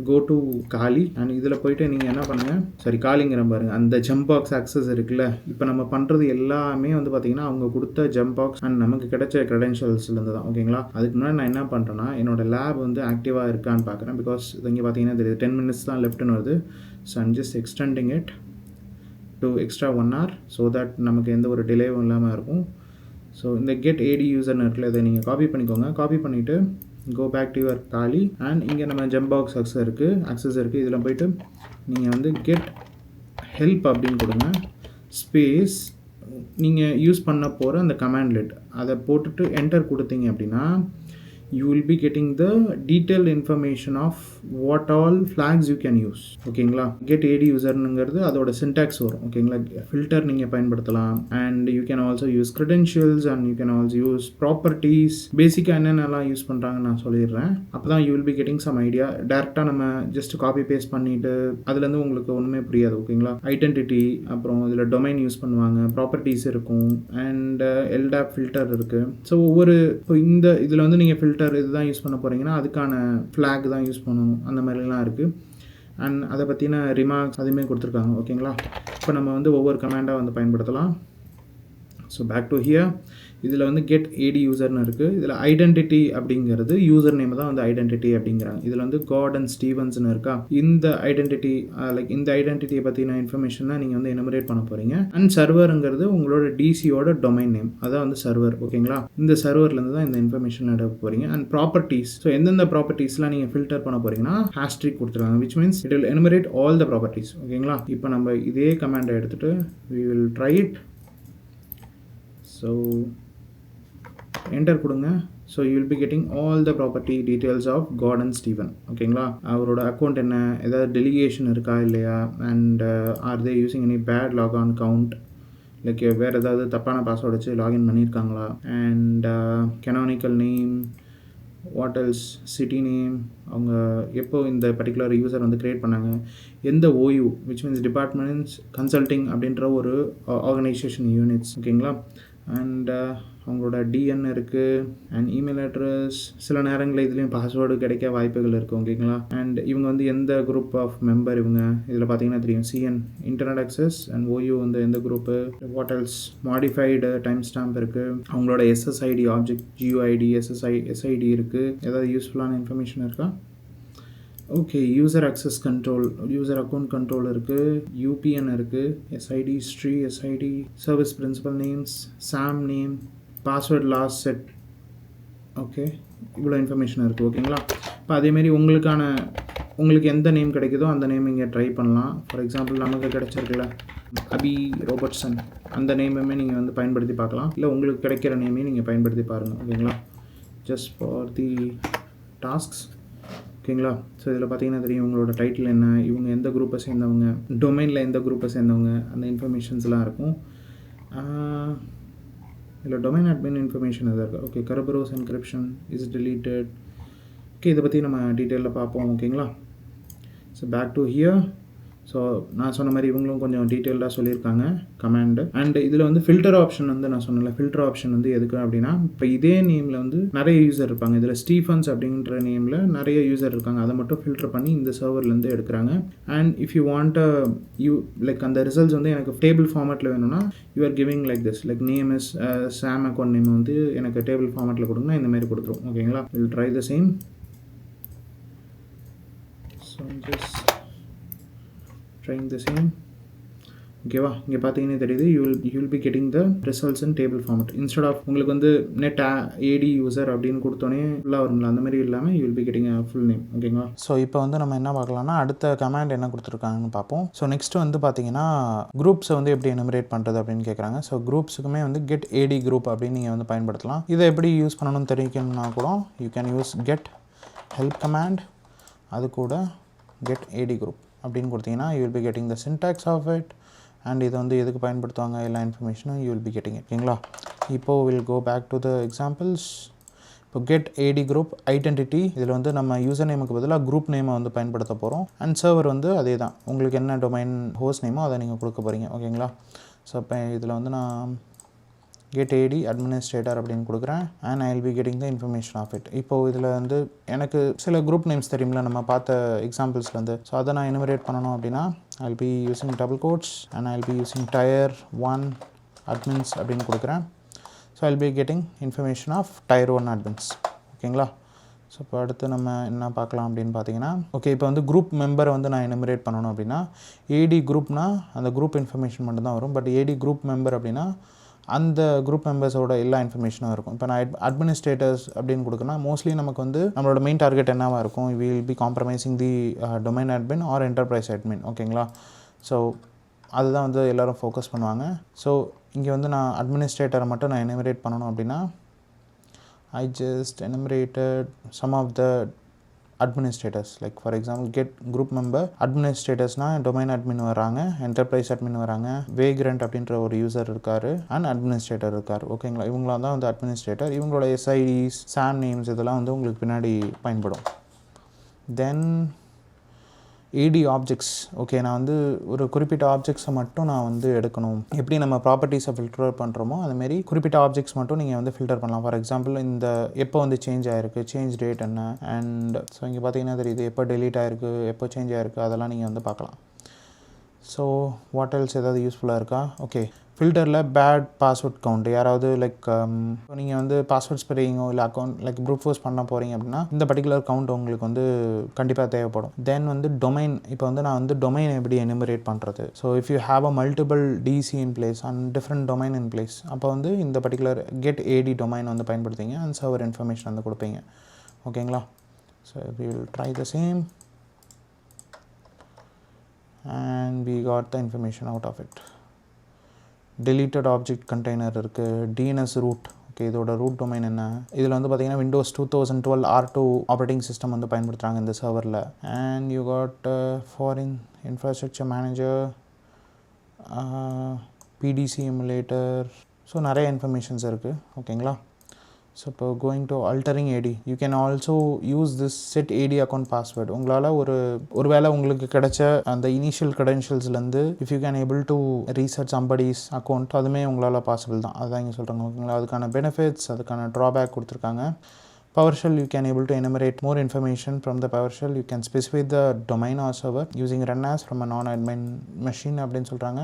go to Kali, and இதில் போய்ட்டு நீங்கள் என்ன பண்ணுங்கள், சரி காலிங்கிற பாருங்கள், அந்த ஜம்ப் பாக்ஸ் ஆக்சஸ் இருக்குல்ல. இப்போ நம்ம பண்ணுறது எல்லாமே வந்து பார்த்திங்கன்னா அவங்க கொடுத்த ஜம்ப் பாக்ஸ் அண்ட் நமக்கு கிடைச்ச க்ரெடென்ஷியல்ஸ்லேருந்து தான். ஓகேங்களா? அதுக்கு முன்னாடி நான் என்ன பண்ணுறேன்னா, என்னோடய லேப் வந்து ஆக்டிவாக இருக்கான்னு பார்க்குறேன். பிகாஸ் இங்கே பார்த்தீங்கன்னா தெரியுது 10 minutes தான் லெஃப்ட்னு வருது. So I'm just extending it to extra 1 hour so that நமக்கு எந்த ஒரு டிலேவும் இல்லாமல் இருக்கும். ஸோ இந்த கெட் ஏடி யூசர்னு இருக்குல்ல, இதை நீங்கள் காப்பி பண்ணிக்கோங்க. காப்பி பண்ணிவிட்டு go back to your காலி, அண்ட் இங்கே நம்ம ஜம்ப் பாக்ஸ் ஆக்சஸ் இருக்குது. இதில் போய்ட்டு நீங்கள் வந்து கெட் ஹெல்ப் அப்படின்னு கொடுங்க. ஸ்பேஸ் நீங்கள் யூஸ் பண்ண போகிற அந்த கமாண்ட் லெட் அதை போட்டுட்டு என்டர் கொடுத்தீங்க அப்படின்னா you will be getting the detailed information of what all flags you can use. ஓகேங்களா? get AD userங்கிறது அதோட syntax வரும். ஓகேங்களா? filter நீங்கள் பயன்படுத்தலாம், and you can also use credentials, and you can also use properties. பேசிக்காக என்னென்னலாம் யூஸ் பண்ணுறாங்கன்னு நான் சொல்லிடுறேன். அப்போ தான் you will be getting some idea. டேரெக்டாக நம்ம ஜஸ்ட் காப்பி பேஸ்ட் பண்ணிவிட்டு அதுலேருந்து உங்களுக்கு ஒன்றுமே புரியாது. ஓகேங்களா? ஐடென்டிட்டி, அப்புறம் இதில் டொமைன் யூஸ் பண்ணுவாங்க, ப்ராப்பர்ட்டிஸ் இருக்கும், அண்ட் LDAP ஃபில்டர் இருக்குது. ஸோ ஒவ்வொரு இப்போ இந்த இதில் வந்து நீங்கள் ஃபில்டர் இதுதான் யூஸ் பண்ண போகிறீங்கன்னா அதுக்கான ஃப்ளாக் தான் யூஸ் பண்ணணும், அந்த மாதிரிலாம் இருக்குது. அண்ட் அதை பற்றின ரிமார்க்ஸ் அதுவுமே கொடுத்துருக்காங்க. ஓகேங்களா? இப்போ நம்ம வந்து ஒவ்வொரு கமாண்டாக வந்து பயன்படுத்தலாம். ஸோ பேக் டு ஹியர், இதில் வந்து கெட் ஏடி யூசர்னு இருக்குது. இதில் ஐடென்டிட்டி அப்படிங்கிறது யூசர் நேம் தான் வந்து ஐடென்டிட்டி அப்படிங்கிறாங்க. இதில் வந்து கார்டன் ஸ்டீவன்ஸ்னு இருக்கா, இந்த ஐடென்டிட்டி லைக் இந்த ஐடென்டிட்டியை பற்றின இன்ஃபர்மேஷன் தான் நீங்கள் வந்து எனுமரேட் பண்ண போகிறீங்க. அண்ட் சர்வருங்கிறது உங்களோட டிசியோட டொமைன் நேம், அதான் வந்து சர்வர். ஓகேங்களா? இந்த சர்வர்லேருந்து தான் இந்த இன்ஃபர்மேஷன் எடுக்க போகிறீங்க. அண்ட் ப்ராப்பர்ட்டிஸ், ஸோ எந்தெந்த ப்ராப்பர்ட்டிஸ்லாம் நீங்கள் ஃபில்டர் பண்ண போகிறீங்கன்னா ஹேஷ்ட்ரிக் கொடுத்துருக்காங்க, which means it will enumerate all the properties. ஓகேங்களா? இப்போ நம்ம இதே கமாண்டை எடுத்துகிட்டு we will try it. So enter கொடுங்க. So you will be getting all the property details of Gordon Steven. ஓகேங்களா? அவரோட அக்கௌண்ட் என்ன, ஏதாவது டெலிகேஷன் இருக்கா இல்லையா, and are they using any bad logon count, like வேறு ஏதாவது தப்பான பாஸ்வேர்டு வச்சு லாகின் பண்ணியிருக்காங்களா, and canonical name, what else city name, அவங்க எப்போ இந்த பர்டிகுலர் யூசர் வந்து க்ரியேட் பண்ணாங்க, எந்த OU which means departments consulting அப்படின்ற ஒரு ஆர்கனைசேஷன் யூனிட்ஸ் ஓகேங்களா. அண்ட் அவங்களோட டிஎன் இருக்குது அண்ட் இமெயில் அட்ரஸ். சில நேரங்களில் இதுலேயும் பாஸ்வேர்டு கிடைக்க வாய்ப்புகள் இருக்குது ஓகேங்களா. அண்ட் இவங்க வந்து எந்த குரூப் ஆஃப் மெம்பர், இவங்க இதில் பார்த்தீங்கன்னா தெரியும் CN internet access and OU வந்து எந்த குரூப்பு. What else modified timestamp இருக்குது. அவங்களோட எஸ்எஸ்ஐடி ஆப்ஜெக்ட் ஜியூஐடி எஸ்ஐடி இருக்குது. ஏதாவது யூஸ்ஃபுல்லான இன்ஃபர்மேஷன் இருக்கா? Okay, user access control, user account control இருக்குது, யூபிஎன் இருக்குது, SID history, SID service principal names, SAM name, password last set. Okay, இவ்வளோ இன்ஃபர்மேஷன் இருக்குது ஓகேங்களா. இப்போ அதேமாரி உங்களுக்கு எந்த நேம் கிடைக்குதோ அந்த நேம் இங்கே ட்ரை பண்ணலாம். ஃபார் எக்ஸாம்பிள் நமக்கு கிடைச்சிருக்குல்ல அபி ரோபர்ட்சன், அந்த நேமுமே நீங்கள் வந்து பயன்படுத்தி பார்க்கலாம். இல்லை உங்களுக்கு கிடைக்கிற நேமே நீங்கள் பயன்படுத்தி பாருங்கள் ஓகேங்களா. ஜஸ்ட் ஃபார் தி டாஸ்க்ஸ் ஓகேங்களா. ஸோ இதில் பார்த்தீங்கன்னா தெரியும் உங்களோட டைட்டில் என்ன, இவங்க எந்த குரூப்பை சேர்ந்தவங்க, டொமைனில் எந்த குரூப்பை சேர்ந்தவங்க, அந்த இன்ஃபர்மேஷன்ஸ்லாம் இருக்கும். இதில் டொமைன் அட்மின் இன்ஃபர்மேஷன் எதாவது இருக்குது. Okay, Kerberos encryption is deleted. Okay, இதை பற்றி நம்ம டீட்டெயிலில் பார்ப்போம் ஓகேங்களா. So back to here. So நான் சொன்ன மாதிரி இவங்களும் கொஞ்சம் டீட்டெயில்டாக சொல்லியிருக்காங்க கமாண்டு. அண்ட் இதில் வந்து ஃபில்டர் ஆப்ஷன் வந்து நான் சொன்னல, ஃபில்டர் ஆப்ஷன் வந்து எதுக்கு அப்படின்னா, இப்போ இதே நேமில் வந்து நிறைய யூசர் இருப்பாங்க. இதில் ஸ்டீஃபன்ஸ் அப்படின்ற நேமில் நிறைய யூசர் இருக்காங்க. அதை மட்டும் ஃபில்டர் பண்ணி இந்த சர்வர்லேருந்து எடுக்கிறாங்க. And if you want like அந்த ரிசல்ட்ஸ் வந்து எனக்கு டேபிள் ஃபார்மேட்டில் வேணும்னா you are giving like this, like name is Sam account name வந்து எனக்கு டேபிள் ஃபார்மேட்டில் கொடுங்கன்னா இந்த மாதிரி கொடுத்துரும் ஓகேங்களா. Will try the same. So just trying the same. ஓகேவா, இங்கே பார்த்தீங்கன்னா தெரியுது you will be getting the results in table format. Instead of உங்களுக்கு வந்து நெட் ஏடி யூசர் அப்படின்னு கொடுத்தோன்னே ஃபுல்லாக வரும்ல, அந்த மாதிரி இல்லாமல் you will be getting full name ஓகேங்களா. ஸோ இப்போ வந்து நம்ம என்ன பார்க்கலாம்னா அடுத்த கமாண்ட் என்ன கொடுத்துருக்காங்கன்னு பார்ப்போம். ஸோ நெக்ஸ்ட் வந்து பார்த்தீங்கன்னா குரூப்ஸை வந்து எப்படி எனுமரேட் பண்ணுறது அப்படின்னு கேட்குறாங்க. ஸோ குரூப்ஸுக்குமே வந்து கெட் ஏடி குரூப் அப்படின்னு நீங்கள் வந்து பயன்படுத்தலாம். இதை எப்படி யூஸ் பண்ணணும்னு தெரிவிக்கணும்னா கூட you can use get help command, அது கூட கெட் ஏடி குரூப் அப்படின்னு கொடுத்தீங்கன்னா you will be getting the syntax of it and இது வந்து எதுக்கு பயன்படுத்துவாங்க எல்லா இன்ஃபர்மேஷனும் you will be getting it ஓகேங்களா. இப்போது will go back to the examples. இப்போ கெட் ஏடி குரூப் ஐடென்டிட்டி, இதில் வந்து நம்ம யூசர் நேமுக்கு பதிலாக குரூப் நேமை வந்து பயன்படுத்த போகிறோம். அண்ட் சர்வர் வந்து அதே தான், உங்களுக்கு என்ன டொமைன் ஹோஸ்ட் நேமோ அதை நீங்கள் கொடுக்க போகிறீங்க ஓகேங்களா. ஸோ இப்போ இதில் வந்து நான் கெட் ஏடி அட்மினிஸ்ட்ரேட்டர் அப்படின்னு கொடுக்குறேன் and I will be getting the information of it. இப்போது இதில் வந்து எனக்கு சில குரூப் நேம்ஸ் தெரியுமில்ல நம்ம பார்த்த எக்ஸாம்பிள்ஸ்லேருந்து. ஸோ அதை நான் எனுமரேட் பண்ணணும் அப்படின்னா I will be using double quotes and I will be using tier 1 admins அப்படின்னு கொடுக்குறேன். So I will be getting information of tier 1 admins ஓகேங்களா. ஸோ இப்போ அடுத்து நம்ம என்ன பார்க்கலாம் அப்படின்னு பார்த்தீங்கன்னா, ஓகே இப்போ வந்து குரூப் மெம்பரை வந்து நான் எனுமரேட் பண்ணணும் அப்படின்னா ஏடி குரூப்னால் அந்த குரூப் இன்ஃபர்மேஷன் மட்டும்தான் வரும். பட் ஏடி குரூப் மெம்பர் அப்படின்னா அந்த குரூப் மெம்பர்ஸோட எல்லா இன்ஃபர்மேஷனும் இருக்கும். இப்போ நான் அட்மினிஸ்ட்ரேட்டர்ஸ் அப்படின்னு கொடுக்குறேன்னா மோஸ்ட்லி நமக்கு வந்து நம்மளோட மெயின் டார்கெட் என்னவாக இருக்கும், we will be compromising the domain admin or enterprise admin ஓகேங்களா. ஸோ அதுதான் வந்து எல்லோரும் ஃபோக்கஸ் பண்ணுவாங்க. ஸோ இங்கே வந்து நான் அட்மினிஸ்ட்ரேட்டரை மட்டும் நான் எனுமரேட் பண்ணணும் அப்படின்னா I just enumerated some of the administrators, like for example get group member administratorsனால் டொமைன் அட்மின் வராங்க, என்டர்பிரைஸ் அட்மின் வராங்க, வேக்ரண்ட் அப்படின்ற ஒரு யூசர் இருக்கார் அண்ட் அட்மினிஸ்ட்ரேட்டர் இருக்கார் ஓகேங்களா. இவங்களாம் தான் வந்து அட்மினிஸ்ட்ரேட்டர். இவங்களோட எஸ்ஐடிஸ் சாம் நேம்ஸ் இதெல்லாம் வந்து உங்களுக்கு பின்னாடி பயன்படும். தென் ஏடி ஆப்ஜெக்ட்ஸ், ஓகே நான் வந்து ஒரு குறிப்பிட்ட ஆப்ஜெக்ட்ஸை மட்டும் நான் வந்து எடுக்கணும். எப்படி நம்ம ப்ராப்பர்ட்டிஸை ஃபில்டர் பண்ணுறோமோ அதுமாரி குறிப்பிட்ட ஆப்ஜெக்ட்ஸ் மட்டும் நீங்கள் வந்து ஃபில்டர் பண்ணலாம். ஃபார் எக்ஸாம்பிள் இந்த எப்போ வந்து சேஞ்ச் ஆகிருக்கு, சேஞ்ச் டேட் என்ன, அண்ட் ஸோ இங்கே பார்த்தீங்கன்னா தெரியுது எப்போ டெலீட் ஆகிருக்கு, எப்போ சேஞ்ச் ஆகிருக்கு, அதெல்லாம் நீங்கள் வந்து பார்க்கலாம். ஸோ வாட் எல்ஸ் ஏதாவது யூஸ்ஃபுல்லாக இருக்கா? ஓகே, ஃபில்டரில் பேட் பாஸ்வேர்ட் கவுண்ட், யாராவது லைக் நீங்கள் வந்து பாஸ்வேர்ட் ஸ்ப்ரேயிங்கோ இல்லை அக்கௌண்ட் லைக் ப்ரூட் ஃபோர்ஸ் பண்ண போகிறீங்க அப்படின்னா இந்த பர்டிகுலர் கவுண்ட் உங்களுக்கு வந்து கண்டிப்பாக தேவைப்படும். தென் வந்து டொமைன், இப்போ வந்து நான் வந்து டொமைன் எப்படி எனுமரேட் பண்ணுறது. So if you have a multiple DC in place and different domain in place, அப்போ வந்து இந்த பர்டிகுலர் கெட் ஏடி டொமைன் வந்து பயன்படுத்திங்க அண்ட் சர்வர் இன்ஃபர்மேஷன் வந்து கொடுப்பீங்க ஓகேங்களா. So we will try the same and we got the information out of it. deleted object container இருக்குது, DNS root, okay இதோட root domain என்ன. இதில் வந்து பார்த்தீங்கன்னா Windows 2012 R2 ஆப்ரேட்டிங் சிஸ்டம் வந்து பயன்படுத்துகிறாங்க இந்த சர்வரில். And you got foreign infrastructure manager, PDC emulator, so நிறைய இன்ஃபர்மேஷன்ஸ் இருக்குது ஓகேங்களா. ஸோ இப்போ going to altering AD, you can also use this set AD account password. உங்களால் ஒரு வேளை உங்களுக்கு கிடைச்ச அந்த இனிஷியல் க்ரெடென்ஷியல்ஸ்லேருந்து if you can able to reset somebody's account, அதுவுமே உங்களால் பாசிபிள் தான். அதுதான் இங்கே சொல்கிறாங்க. ஓகேங்களா? அதுக்கான பெனிஃபிட்ஸ், அதுக்கான ட்ராபேக் கொடுத்துருக்காங்க. PowerShell, you can able to enumerate more information from the PowerShell. You can specify the domain or server using run as from a non-admin machine அப்படின்னு சொல்கிறாங்க.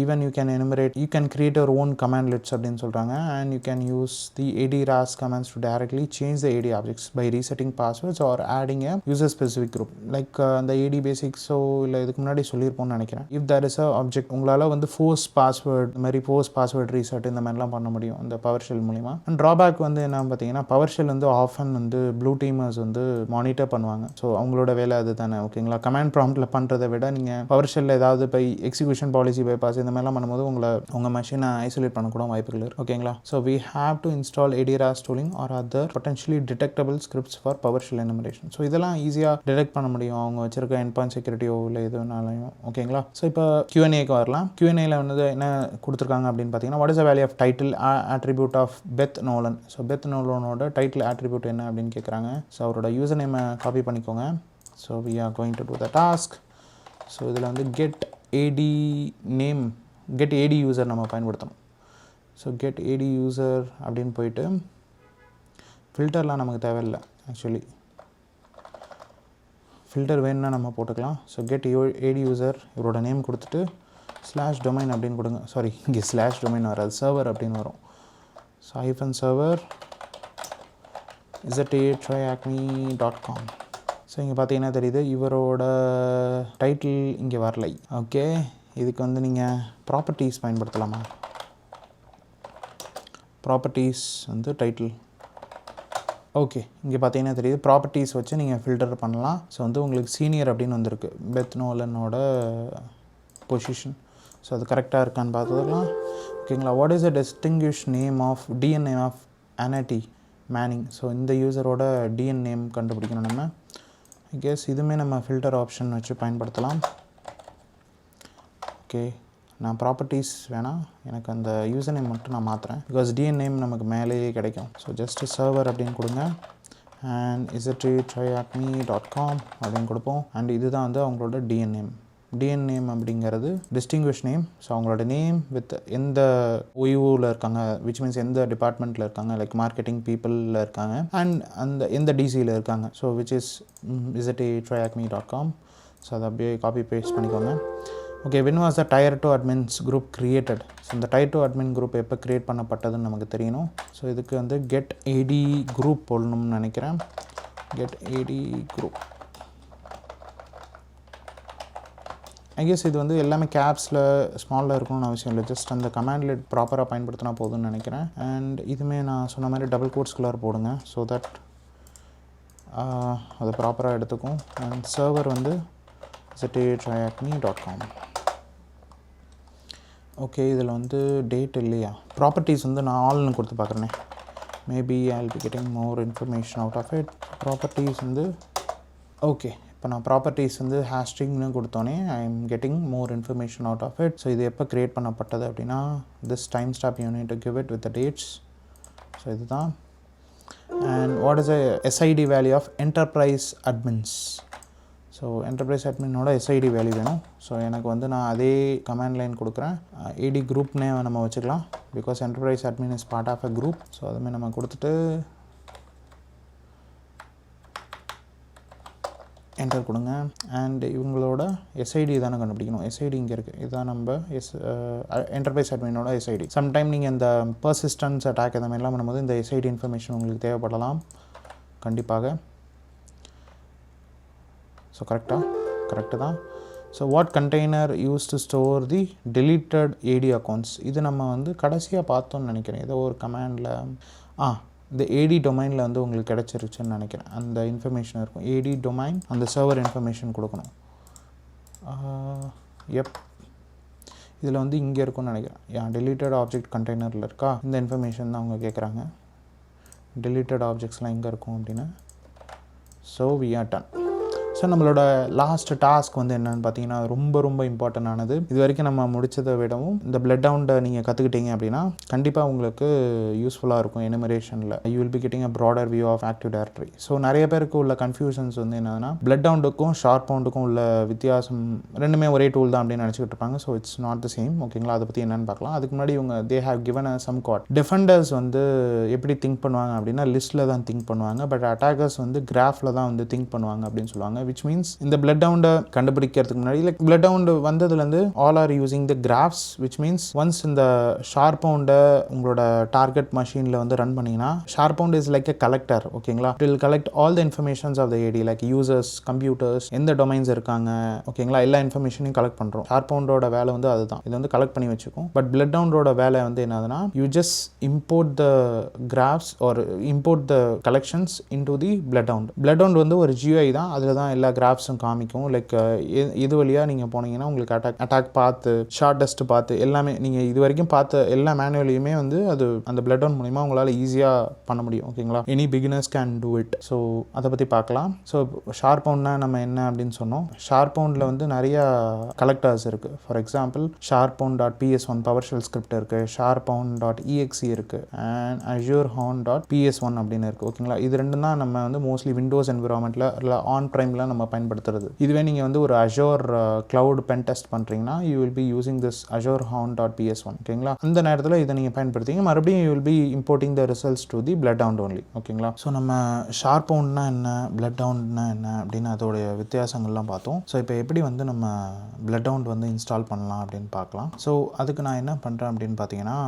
Even you can enumerate, you can create your own command lists அப்படின்னு சொல்கிறாங்க. And you can use the AD-RAS commands to directly change the AD objects by resetting passwords or adding a user specific group. Like அந்த AD basics இல்லை இதுக்கு முன்னாடி சொல்லியிருப்போம்னு நினைக்கிறேன். If there is a object, உங்களால் வந்து force password, இந்த மாதிரி force password reset இந்த மாதிரிலாம் பண்ண முடியும் இந்த PowerShell மூலிமா. அண்ட் ட்ராபேக் வந்து என்ன பார்த்தீங்கன்னா, PowerShell வந்து வந்து ப்ளூ டீமர்ஸ் வந்து மானிட்டர் பண்ணுவாங்க. ஸோ அவங்களோட வேலை அது தானே. ஓகேங்களா? கமாண்ட் ப்ராம்ப்டில் பண்ணுறதை விட நீங்கள் PowerShell ஏதாவது பை எக்ஸிக்யூஷன் பாலிசி பைபாஸ் இந்த மாதிரிலாம் பண்ணும்போது உங்கள் மெஷினை ஐசோலேட் பண்ணக்கூட வாய்ப்புகள் இருக்குது. ஓகேங்களா? So we have to install AD-RAS tooling or other potentially detectable scripts for PowerShell enumeration. So இதெல்லாம் ஈஸியாக டிடெக்ட் பண்ண முடியும் அவங்க வச்சிருக்க என்பாயிண்ட் செக்யூரிட்டியோ இல்லை எதுனாலையும். ஓகேங்களா? ஸோ இப்போ Q&Aக்கு வரலாம். Q&Aல வந்து என்ன கொடுத்துருக்காங்க அப்படின்னு பார்த்தீங்கன்னா, what is the value of title attribute of Beth Nolan. So Beth நோலனோட டைட்டில் attribute என்ன அப்படின்னு கேட்குறாங்க. ஸோ அவரோட யூசர் நேமை காப்பி பண்ணிக்கோங்க. So we are going to do the task. So இதில் வந்து கெட் AD யூசர் நம்ம பயன்படுத்தணும். ஸோ கெட் AD யூசர் அப்படின்னு போயிட்டு ஃபில்டர்லாம் நமக்கு தேவையில்லை. ஆக்சுவலி ஃபில்டர் வேணும்னா நம்ம போட்டுக்கலாம். ஸோ கெட் AD யூசர் இவரோட நேம் கொடுத்துட்டு /domain அப்படின்னு கொடுங்க. சாரி, இங்கே /domain வராது, சர்வர் அப்படின்னு வரும். So -server ZA-tryacme.com. ஸோ இங்கே பார்த்தீங்கன்னா தெரியுது இவரோட டைட்டில் இங்கே வரலை. ஓகே, இதுக்கு வந்து நீங்கள் ப்ராப்பர்ட்டிஸ் பயன்படுத்தலாமா? ப்ராப்பர்ட்டிஸ் வந்து டைட்டில். ஓகே, இங்கே பார்த்தீங்கன்னா தெரியுது ப்ராப்பர்ட்டிஸ் வச்சு நீங்கள் ஃபில்டர் பண்ணலாம். ஸோ வந்து உங்களுக்கு சீனியர் அப்படின்னு வந்திருக்கு பெத் நோலனோட பொசிஷன். ஸோ அது கரெக்டாக இருக்கான்னு பார்த்துக்கலாம். ஓகேங்களா? What is the distinguish name of DN name of Anati Manning. So இந்த யூசரோட DN நேம் கண்டுபிடிக்கணும் நம்ம. ஐ கெஸ் இதுவுமே நம்ம ஃபில்டர் ஆப்ஷன் வச்சு பயன்படுத்தலாம். ஓகே, நான் ப்ராப்பர்ட்டிஸ் வேணாம், எனக்கு அந்த யூசர் நேம் மட்டும் நான் மாற்றுறேன். பிகாஸ் DN நேம் நமக்கு மேலேயே கிடைக்கும். ஸோ ஜஸ்ட்டு சர்வர் அப்படின்னு கொடுங்க. அண்ட் ZA-tryacme.com அப்படின்னு கொடுப்போம். அண்ட் இதுதான் வந்து அவங்களோட DN நேம். DN நேம் அப்படிங்கிறது டிஸ்டிங்விஷ் நேம். ஸோ அவங்களோட நேம் வித் எந்த OUவில் இருக்காங்க, விச் மீன்ஸ் எந்த டிபார்ட்மெண்ட்டில் இருக்காங்க, லைக் மார்க்கெட்டிங் பீப்புளில் இருக்காங்க, அண்ட் அந்த எந்த DCயில் இருக்காங்க. So which is ZA-tryacme.com. So அதை அப்படியே காப்பி பேஸ்ட் பண்ணிக்கோங்க. Okay, when was the Tier 2 admins group created? So இந்த Tier 2 admin group எப்போ க்ரியேட் பண்ணப்பட்டதுன்னு நமக்கு தெரியணும். ஸோ இதுக்கு வந்து get AD group போடணும்னு நினைக்கிறேன். get AD group. I guess இது வந்து எல்லாமே கேப்ஸில் ஸ்மாலில் இருக்கணும்னு அவசியம் இல்லை. ஜஸ்ட் அந்த கமாண்டில் ப்ராப்பராக பயன்படுத்தினா போதும்னு நினைக்கிறேன். அண்ட் இதுவுமே நான் சொன்ன மாதிரி டபுள் கோட்ஸ்குள்ளார போடுங்க. ஸோ தட் அதை ப்ராப்பராக எடுத்துக்கும். அண்ட் சர்வர் வந்து ZA-tryacme.com. ஓகே, இதில் வந்து டேட் இல்லையா? ப்ராப்பர்ட்டிஸ் வந்து நான் ஆல்னு கொடுத்து பார்க்குறேனே. Maybe I will be getting more information out of it. Properties வந்து ஓகே, இப்போ நான் ப்ராப்பர்ட்டிஸ் வந்து ஹேஷ்ட்ரிங்னு கொடுத்தோன்னே I am getting more information out of it. So இது எப்போ க்ரியேட் பண்ணப்பட்டது அப்படின்னா, this time stamp you need to give it with the dates. So இதுதான். And what is SID value of enterprise admins. So enterprise அட்மினோட SID value வேணும். So எனக்கு வந்து நான் அதே கமாண்ட் லைன் கொடுக்குறேன். AD குரூப்னே நம்ம வச்சுக்கலாம். Because enterprise admin is part of a group. So அதுமாதிரி நம்ம கொடுத்துட்டு என்டர் கொடுங்க. அண்ட் இவங்களோட SID தானே கண்டுபிடிக்கணும். SID இங்கே இருக்குது. இதுதான் நம்ம என்டர்பிரைஸ் அட்மினோட SID. சம்டைம் நீங்கள் இந்த பர்சிஸ்டன்ஸ் அட்டாக் இந்த மாதிரிலாம் பண்ணும்போது இந்த SID இன்ஃபர்மேஷன் உங்களுக்கு தேவைப்படலாம் கண்டிப்பாக. ஸோ கரெக்டு தான். So what container use to store the deleted AD accounts. இது நம்ம வந்து கடைசியாக பார்த்தோன்னு நினைக்கிறேன். ஏதோ ஒரு கமாண்டில் இந்த AD டொமைனில் வந்து உங்களுக்கு கிடச்சிருச்சுன்னு நினைக்கிறேன். அந்த இன்ஃபர்மேஷன் இருக்கும். AD டொமைன் அந்த சர்வர் இன்ஃபர்மேஷன் கொடுக்கணும். இதில் வந்து இங்கே இருக்கும்னு நினைக்கிறேன். டெலீட்டட் ஆப்ஜெக்ட் கண்டெய்னரில் இருக்கா, இந்த இன்ஃபர்மேஷன் தான் அவங்க கேட்குறாங்க. டெலீட்டட் ஆப்ஜெக்ட்ஸ்லாம் எங்கே இருக்கும் அப்படின்னு. So we are done. So நம்மளோட லாஸ்ட் டாஸ்க் வந்து என்னென்னு பார்த்தீங்கன்னா ரொம்ப ரொம்ப இம்பார்ட்டண்டானது. இது வரைக்கும் நம்ம முடிச்சதை விடவும் இந்த பிளட் டவுண்டை நீங்கள் கற்றுக்கிட்டீங்க அப்படின்னா கண்டிப்பாக உங்களுக்கு யூஸ்ஃபுல்லாக இருக்கும் எனுமரேஷனில். You will be getting a broader view of active directory. So நிறைய பேருக்கு உள்ள கன்ஃபியூஷன்ஸ் வந்து என்னன்னா பிளட் டவுண்டுக்கும் ஷார்ப் பவுண்டுக்கும் உள்ள வித்தியாசம் ரெண்டுமே ஒரே டூல் தான் அப்படின்னு நினச்சிக்கிட்டு இருப்பாங்க. So it's not the same. ஓகேங்களா, அதை பற்றி என்னென்னு பார்க்கலாம். அதுக்கு முன்னாடி இவங்க they have given a some got. Defenders வந்து எப்படி திங்க் பண்ணுவாங்க அப்படின்னா லிஸ்ட்டில் தான் திங்க் பண்ணுவாங்க. பட் அட்டாக்கர்ஸ் வந்து கிராஃபில் தான் வந்து திங்க் பண்ணுவாங்க அப்படின்னு சொல்லுவாங்க. விச் மீன்ஸ் இந்த பிளட் டவுண்டை கண்டுபிடிக்கிறதுக்கு முன்னாடி லைக் பிளட் டவுண்டு வந்ததுலேருந்து all are using the graphs. Which means once இந்த ஷார்ப் பவுண்டை உங்களோட டார்கெட் மஷீனில் வந்து ரன் பண்ணிங்கன்னா SharpHound is like a collector. ஓகேங்களா, it will collect all the informations of the AD like users, computers, எந்த டொமைன்ஸ் இருக்காங்க. ஓகேங்களா, எல்லா இன்ஃபர்மேஷனையும் கலெக்ட் பண்ணுறோம். ஷார்ப் பவுண்டோட வேலை வந்து அதுதான். இது வந்து கலெக்ட் பண்ணி வச்சுக்கும். பட் பிளட் டவுண்டோட வேலை வந்து என்னதுன்னா you just import the graphs or import the collections into the BloodHound. BloodHound வந்து ஒரு GUI தான். அதில் தான் எல்லா கிராஃப்ஸும் காமிக்கும். லைக் இது வழியாக நீங்கள் போனீங்கன்னா உங்களுக்கு அட்டாக் பார்த்து ஷார்ட் டெஸ்ட் பார்த்து எல்லாமே நீங்கள் இது வரைக்கும் பார்த்த எல்லா மேனுவலையுமே வந்து அது அந்த பிளட் டவுன் மூலிமா உங்களால் ஈஸியாக பண்ண முடியும். ஓகேங்களா, any beginners can do it. So அதை பற்றி பார்க்கலாம். ஸோ ஷார்ப் பவுண்ட்னா நம்ம என்ன அப்படின்னு சொன்னோம். ஷார்ப் பவுண்டில் வந்து நிறையா கலெக்டர்ஸ் இருக்குது. For example sharpbound.ps1 PowerShell script இருக்குது, sharpbound.exe இருக்குது, அண்ட் azurehound.ps1 அப்படின்னு இருக்குது. ஓகேங்களா, இது ரெண்டும் தான் நம்ம வந்து மோஸ்ட்லி விண்டோஸ் என்விரான்மெண்ட்டில் இல்லை ஆன் ப்ரைமில் நம்ம பயன்படுத்துறது. இதுவே நீங்கள் வந்து ஒரு அஜோர் கிளவுட் பென் டெஸ்ட் பண்ணுறீங்கன்னா you will be using this azurehound.ps1. ஓகேங்களா, அந்த நேரத்தில் இதை நீங்கள் பயன்படுத்திங்க மறுபடியும் you will be importing the results to the BloodHound only. ஓகேங்களா, ஸோ நம்ம ஷார்ப் பவுண்ட்னா என்ன, பிளட் டவுண்ட்னா என்ன அப்படின்னு அதோடைய வித்தியாசங்கள்லாம் பார்த்தோம். ஸோ இப்போ எப்படி வந்து நம்ம பிளட் டவுண்ட் வந்து இன்ஸ்டால் பண்ணலாம் அப்படின்னு பார்க்கலாம். ஸோ அதுக்கு நான் என்ன பண்ணுறேன் அப்படின்னு பார்த்தீங்கன்னா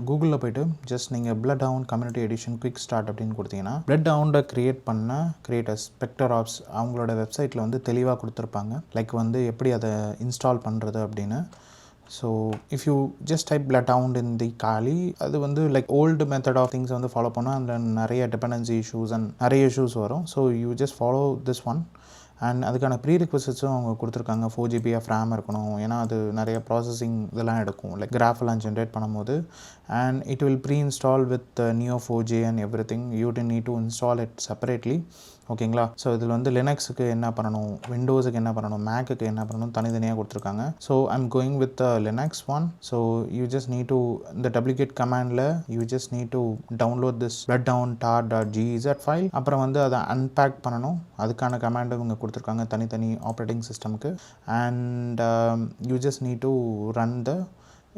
கூகுளில் போய்ட்டு ஜஸ்ட் நீங்கள் BloodHound community edition quick start அப்படின்னு கொடுத்தீங்கன்னா பிளட் டவுண்டை கிரியேட் பண்ண கிரியேட்டர்ஸ் ஸ்பெக்டர் ஆப்ஸ் அவங்களோட வெப்சைட்டில் வந்து தெளிவாக கொடுத்துருப்பாங்க. லைக் வந்து எப்படி அதை இன்ஸ்டால் பண்ணுறது அப்படின்னு. So if you just type BloodHound in the Kali அது வந்து like old method of things வந்து ஃபாலோ பண்ணால் அதில் நிறைய டிபெண்டன்சி இஷ்யூஸ் அண்ட் நிறைய இஷ்யூஸ் வரும். So you just follow this one. And அதுக்கான ப்ரீ ரிக்வெஸ்ட்ஸும் அவங்க கொடுத்துருக்காங்க. 4GB ஆஃப் RAM இருக்கணும். ஏன்னா அது நிறைய ப்ராசஸிங் இதெல்லாம் எடுக்கும் லைக் கிராஃபெல்லாம் ஜென்ரேட் பண்ணும்போது. And it will pre install with Neo4j and everything. You don't need to install it separately. ஓகேங்களா, ஸோ இதில் வந்து லினக்ஸுக்கு என்ன பண்ணணும், விண்டோஸுக்கு என்ன பண்ணணும், மேக்குக்கு என்ன பண்ணணும் தனித்தனியாக கொடுத்துருக்காங்க. So I'm going with Linux one. So you just need to இந்த டப்ளிகேட் கமாண்டில் you just need to download this BloodHound tar.gz file. அப்புறம் வந்து அதை அன்பேக் பண்ணணும். அதுக்கான கமாண்டு இவங்க கொடுத்துருக்காங்க தனித்தனி ஆப்ரேட்டிங் சிஸ்டமுக்கு. And you just need to run the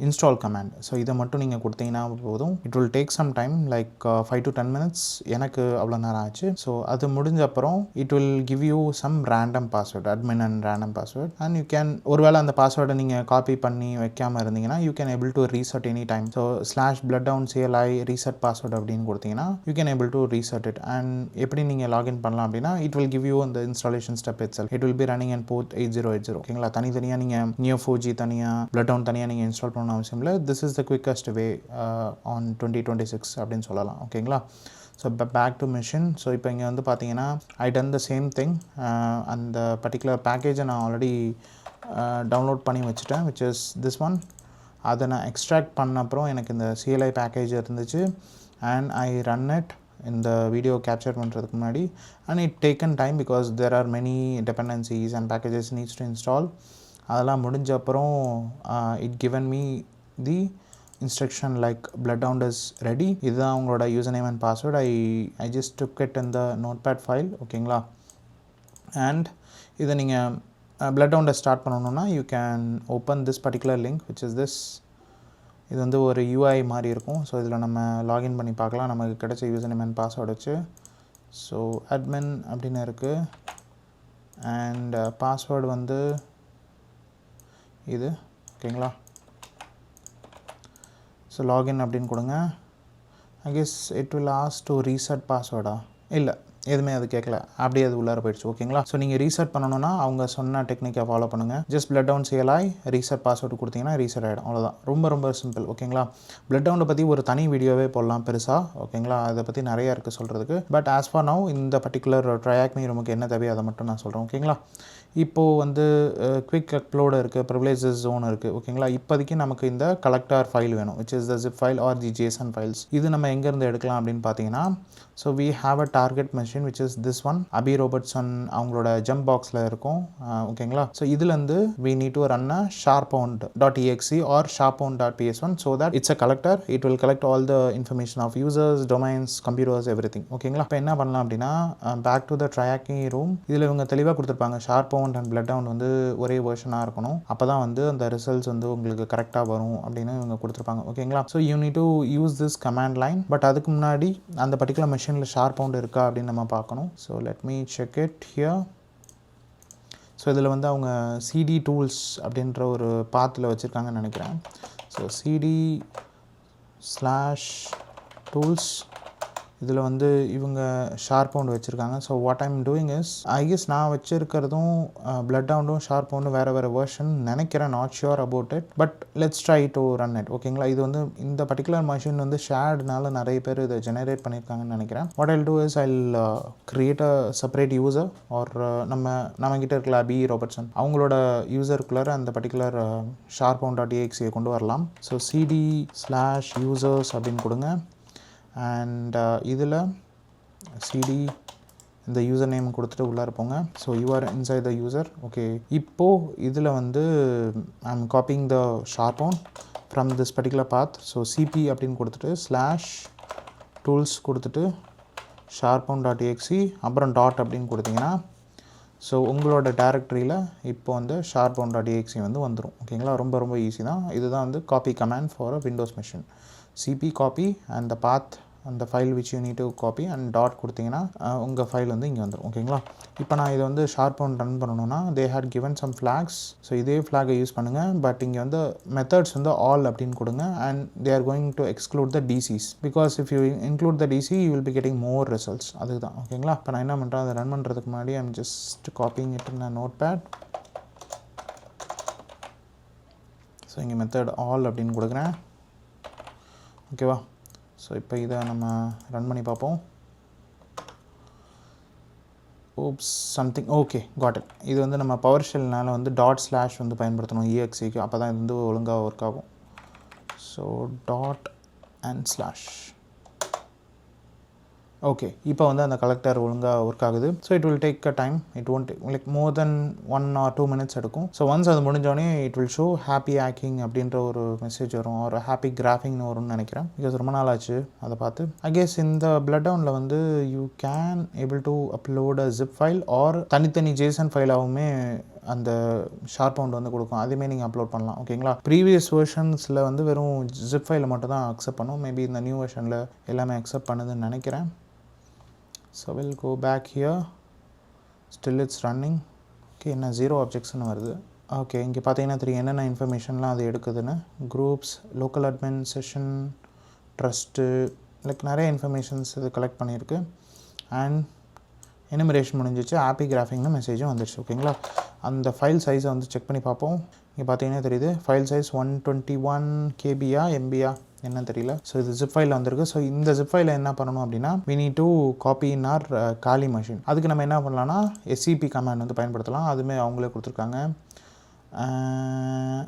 install command. So இதை மட்டும் நீங்கள் கொடுத்தீங்கன்னா போதும். It will take some time like 5 to 10 minutes. எனக்கு அவ்வளோ நேரம் ஆச்சு. ஸோ அது முடிஞ்ச அப்புறம் it will give you some random password, admin and random password. And you can ஒருவேளை அந்த பாஸ்வேர்டை நீங்கள் காப்பி பண்ணி வைக்காமல் இருந்தீங்கன்னா you can able to reset any time. So /blooddown.cli reset password அப்படின்னு கொடுத்தீங்கன்னா you can able to reset it. And எப்படி நீங்கள் லாகின் பண்ணலாம் அப்படின்னா இட் வில் கிவ் யூ அந்த installation step itself. It will be running and port 8080. ஓகேங்களா, தனித்தனியாக நீங்கள் Neo4j தனியாக பிளட் டவுன் தனியாக நீங்கள் இன்ஸ்டால் பண்ண அவசியம் இல்லை. This is the quickest way on 2026 அப்படின்னு சொல்லலாம். ஓகேங்களா, ஸோ இப்போ பேக் டு மிஷின். ஸோ இப்போ இங்கே வந்து பார்த்தீங்கன்னா I done the same thing. அந்த பர்டிகுலர் பேக்கேஜை நான் ஆல்ரெடி டவுன்லோட் பண்ணி வச்சுட்டேன், விச் இஸ் திஸ் ஒன். அதை நான் எக்ஸ்ட்ராக்ட் பண்ண அப்புறம் எனக்கு இந்த CLI பேக்கேஜ் இருந்துச்சு. அண்ட் ஐ ரன் இட் இந்த வீடியோ கேப்சர் பண்ணுறதுக்கு முன்னாடி. And it taken time because there are many dependencies and packages needs to install. அதெல்லாம் முடிஞ்ச அப்புறம் it given me the instruction like blood down is ready. இதுதான் உங்களோட user name and password. I just took it in the notepad file. ஓகேங்களா, and இதை நீங்கள் blood down start பண்ணணுன்னா you can open this particular link which is this. இது வந்து ஒரு UI மாதிரி இருக்கும். ஸோ இதில் நம்ம லாகின் பண்ணி பார்க்கலாம் நமக்கு கிடைச்ச யூசர் நேம் அண்ட் பாஸ்வேர்டு வச்சு. ஸோ admin அப்படின்னு இருக்குது. அண்ட் பாஸ்வேர்டு வந்து இது. ஓகேங்களா, ஸோ லாகின் அப்படின்னு கொடுங்க. I guess it will ask to reset பாஸ்வேர்டா? இல்லை, எதுவுமே அது கேட்கல, அப்படியே அது உள்ளார போயிடுச்சு. ஓகேங்களா, ஸோ நீங்கள் ரீசெட் பண்ணணும்னா அவங்க சொன்ன டெக்னிக்கை ஃபாலோ பண்ணுங்கள். Just blood down CLI reset password கொடுத்தீங்கன்னா ரீசெட் ஆகிடும். அவ்வளோதான், ரொம்ப ரொம்ப சிம்பிள். ஓகேங்களா, பிளட் டவுனை பற்றி ஒரு தனி வீடியோவே போடலாம் பெருசாக. ஓகேங்களா, அதை பற்றி நிறையா இருக்குது சொல்கிறதுக்கு. பட் ஆஸ் ஃபார் நவ் இந்த பர்டிகுலர் ட்ரையாக்மி ரூமுக்கு என்ன தேவையோ அதை மட்டும் நான் சொல்கிறேன். ஓகேங்களா, இப்போது வந்து குவிக் அப்லோடு இருக்குது, ப்ரிவிலேஜஸ் ஜோன் இருக்குது. ஓகேங்களா, இப்போதைக்கு நமக்கு இந்த கலெக்டர் ஃபைல் வேணும், which is the zip file or the JSON files. இது நம்ம எங்கேருந்து எடுக்கலாம் அப்படின்னு பார்த்தீங்கன்னா so we have a target machine machine which is this one, Abhi Robertson அவங்களோட jump boxல இருக்கும். ஓகேங்களா? ஸோ இதுலேருந்து we need to run a sharpound.exe or sharpound.ps1 so that it's a collector. It will collect all the information of users, domains, computers, everything. ஓகேங்களா? இப்போ என்ன பண்ணலாம் அப்படின்னா back to the Triacme room. இதில் இவங்க தெளிவாக கொடுத்துருப்பாங்க sharpound and bloodhound வந்து ஒரே வெர்ஷனாக இருக்கணும். அப்போ தான் வந்து அந்த ரிசல்ட்ஸ் வந்து உங்களுக்கு கரெக்டாக வரும் அப்படின்னு இவங்க கொடுத்துருப்பாங்க. ஓகேங்களா? So you need to use this command line. But அதுக்கு முன்னாடி அந்த பர்டிகுலர் மெஷினில் sharpound இருக்கா அப்படின்னு நம்ம பார்க்கணும். So let me check it here. So இதில் வந்து அவங்க சிடி டூல்ஸ் அப்படின்ற ஒரு பாத்தில் வச்சுருக்காங்கன்னு நினைக்கிறேன். ஸோ cd/tools இதில் வந்து இவங்க sharpound வச்சுருக்காங்க. So what I'm doing is I guess நான் வச்சுருக்கிறதும் bloodhound-உம் sharpound வேறு வேறு வெர்ஷன் நினைக்கிறேன். Not sure about it, but let's try to run it. ஓகேங்களா? இது வந்து இந்த பர்டிகுலர் மெஷின் வந்து ஷேர்டுனால நிறைய பேர் இதை ஜெனரேட் பண்ணியிருக்காங்கன்னு நினைக்கிறேன். What Jal two is Jal create a separate user R நம்மக்கிட்ட இருக்கல Abhi Robertson அவங்களோட யூசருக்குள்ளார அந்த பர்டிகுலர் sharpound.exe கொண்டு வரலாம். ஸோ cd/users அப்படின்னு கொடுங்க. அண்ட் இதில் cd இந்த யூசர் நேம் கொடுத்துட்டு உள்ளார போங்க. So you are inside the user. Okay, இப்போது இதில் வந்து I am copying the sharpound from this particular path. So cp அப்படின்னு கொடுத்துட்டு /tools கொடுத்துட்டு sharpound.exe அப்புறம் டாட் அப்படின்னு கொடுத்தீங்கன்னா ஸோ உங்களோட டேரக்டரியில் இப்போ வந்து sharpound.exe வந்து வந்துடும். ஓகேங்களா? ரொம்ப ரொம்ப ஈஸி தான். இதுதான் வந்து copy command for a Windows machine. cp copy and the path அந்த file which you need to copy and dot கொடுத்தீங்கன்னா உங்கள் ஃபைல் வந்து இங்கே வந்துடும். ஓகேங்களா? இப்போ நான் இதை வந்து sharpound ரன் பண்ணணும்னா they had given some flags. So இதே ஃப்ளாகை யூஸ் பண்ணுங்கள். பட் இங்கே வந்து மெத்தட்ஸ் வந்து all அப்படின்னு கொடுங்க and they are going to exclude the DCs because if you include the DC you will be getting more results. அதுதான். ஓகேங்களா? இப்போ நான் என்ன பண்ணுறேன், அதை ரன் பண்ணுறதுக்கு முன்னாடி I'm just copying it in a notepad. So இங்கே மெத்தட் all அப்படின்னு கொடுக்குறேன். ஓகேவா? ஸோ இப்போ இதை நம்ம ரன் பண்ணி பார்ப்போம். Oops something okay got it. இது வந்து நம்ம பவர் ஷெல்னால் வந்து டாட்/ வந்து பயன்படுத்தணும் EXEக்கு. அப்போ தான் இது வந்து ஒழுங்காக ஒர்க் ஆகும். So dot and slash. Okay, இப்போ வந்து அந்த கலெக்டர் ஒழுங்காக ஒர்க் ஆகுது. So it will take a time. It won't like more then 1 or 2 minutes எடுக்கும். ஸோ ஒன்ஸ் அது முடிஞ்சோடனே it will show happy hacking அப்படின்ற ஒரு மெசேஜ் வரும். ஒரு ஹாப்பி கிராஃபிங்னு வரும்னு நினைக்கிறேன். பிகாஸ் ரொம்ப நாள் ஆச்சு அதை பார்த்து. ஐ கெஸ் இந்த bloodhound-ல வந்து you can able to upload a zip file R தனித்தனி JSON ஃபைலாகவுமே அந்த sharpound வந்து கொடுக்கும். அதுவுமே நீங்கள் அப்லோட் பண்ணலாம். ஓகேங்களா? ப்ரீவியஸ் வெர்ஷன்ஸில் வந்து வெறும் ஜிப் ஃபைலை மட்டும் தான் அக்செப்ட் பண்ணும். மேபி இந்த நியூ வெர்ஷனில் எல்லாமே அக்செப்ட் பண்ணுதுன்னு நினைக்கிறேன். So we'll go back here. Still it's running. Okay, என்ன 0 objection வருது. ஓகே, இங்கே பார்த்தீங்கன்னா தெரியும் என்னென்ன இன்ஃபர்மேஷன்லாம் அது எடுக்குதுன்னு. Groups, local admin, session, trust, like நிறைய இன்ஃபர்மேஷன்ஸ் இது கலெக்ட் பண்ணியிருக்கு. அண்ட் எனிமரேஷன் முடிஞ்சிச்சு. ஹாப்பி கிராஃபிங்னு மெசேஜும் வந்துடுச்சு. ஓகேங்களா? அந்த ஃபைல் சைஸை வந்து செக் பண்ணி பார்ப்போம். இங்கே பார்த்தீங்கன்னா தெரியுது ஃபைல் சைஸ் 121 KB-யா MB-யா என்ன தெரியல. ஸோ இது ஜிப் ஃபைலில் வந்திருக்கு. ஸோ இந்த ஜிப் ஃபைலில் என்ன பண்ணணும் அப்படின்னா we need to copy in our Kali machine. அதுக்கு நம்ம என்ன பண்ணலாம்னா SCP கமாண்ட் வந்து பயன்படுத்தலாம். அதுவுமே அவங்களே கொடுத்துருக்காங்க.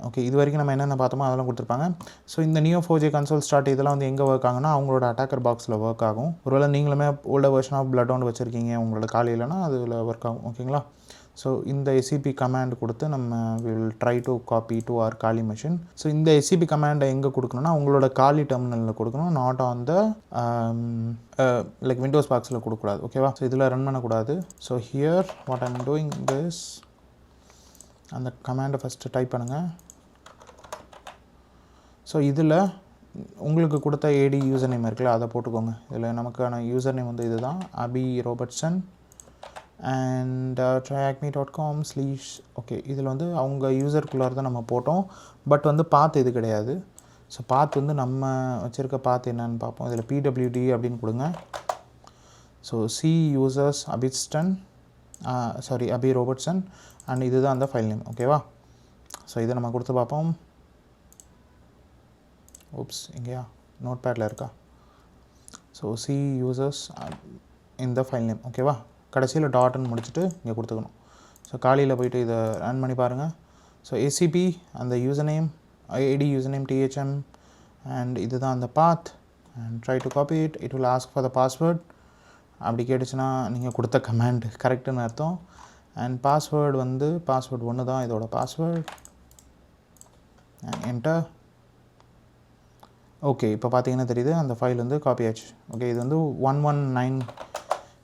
ஓகே, இது வரைக்கும் நம்ம என்னென்ன பார்த்தோமோ அதெல்லாம் கொடுத்துருப்பாங்க. ஸோ இந்த Neo4j console start இதெல்லாம் வந்து எங்கே ஒர்க் ஆகும்னா அவங்களோட அட்டாக்கர் பாக்ஸில் ஒர்க் ஆகும். ஒருவேளை நீங்களுமே ஓல்டர் வெர்ஷன் ஆஃப் bloodhound வச்சுருக்கீங்க உங்களோட Kali இல்லைனா அதில் ஒர்க் ஆகும். ஓகேங்களா? ஸோ இந்த SCP கமாண்ட் கொடுத்து நம்ம will try to copy to our Kali machine. So இந்த SCP கமாண்டை எங்கே கொடுக்கணும்னா உங்களோட Kali டெர்மினலில் கொடுக்கணும். Not on the like Windows பாக்ஸில் கொடுக்கக்கூடாது. ஓகேவா? ஸோ இதில் ரன் பண்ணக்கூடாது. So here what I'm doing this, அந்த கமாண்டை ஃபஸ்ட்டு டைப் பண்ணுங்கள். ஸோ இதில் உங்களுக்கு கொடுத்த AD யூசர் நேம் இருக்குல்ல, அதை போட்டுக்கோங்க. இதில் நமக்கான யூசர் நேம் வந்து இதுதான், Abhi Robertson. And triacme.com/ okay, இதில் வந்து அவங்க யூசருக்குள்ளார தான் நம்ம போட்டோம். பட் வந்து பாத் இது கிடையாது. ஸோ பாத் வந்து நம்ம வச்சுருக்க பாத் என்னன்னு பார்ப்போம். இதில் PWD அப்படின்னு கொடுங்க. So C users Abhi Robertson and இதுதான் அந்த ஃபைல் நேம். ஓகேவா? ஸோ இதை நம்ம கொடுத்து பார்ப்போம். ஓப்ஸ், எங்கேயா நோட் பேடில் இருக்கா? ஸோ C users இந்த ஃபைல் நேம். ஓகேவா? கடைசியில் டாட்னு முடிச்சுட்டு இங்கே கொடுத்துக்கணும். ஸோ Kaliயில் போய்ட்டு இதை ரன் பண்ணி பாருங்கள். ஸோ SCP அந்த user name, AD user name THM and இதுதான் அந்த path. And try to copy it. It will ask for the password அப்படி கேட்டுச்சுன்னா நீங்கள் கொடுத்த கமாண்ட் கரெக்டுன்னு அர்த்தம். அண்ட் பாஸ்வேர்டு வந்து பாஸ்வேர்டு ஒன்று தான் இதோட பாஸ்வேர்டு. என்டர். ஓகே, இப்போ பார்த்தீங்கன்னா தெரியுது அந்த ஃபைல் வந்து காப்பி ஆச்சு. ஓகே, இது வந்து 119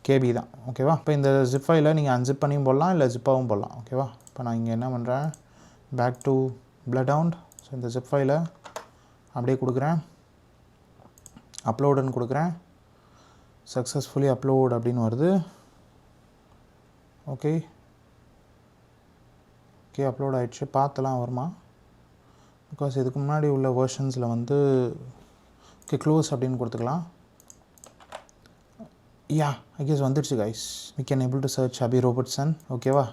KB தான். ஓகேவா? இப்போ இந்த ஜிப் ஃபைலை நீங்கள் அன்சிப் பண்ணியும் போடலாம், இல்லை ஜிப்பாகவும் போடலாம். ஓகேவா? இப்போ நான் இங்கே என்ன பண்ணுறேன், பேக் டு பிளட்ஹவுண்ட். ஸோ இந்த ஜிப் ஃபைலை அப்படியே கொடுக்குறேன், அப்லோடுன்னு கொடுக்குறேன். சக்ஸஸ்ஃபுல்லி அப்லோட் அப்படின்னு வருது. ஓகே ஓகே, அப்லோட் ஆகிடுச்சு. பார்த்தலாம் வருமா? பிகாஸ் இதுக்கு முன்னாடி உள்ள வேர்ஷன்ஸில் வந்து ஓகே க்ளோஸ் அப்படின்னு கொடுத்துக்கலாம். யா, ஐ கெஸ் வந்துடுச்சு guys. We can able to search Abi Robertson. ஓகேவா?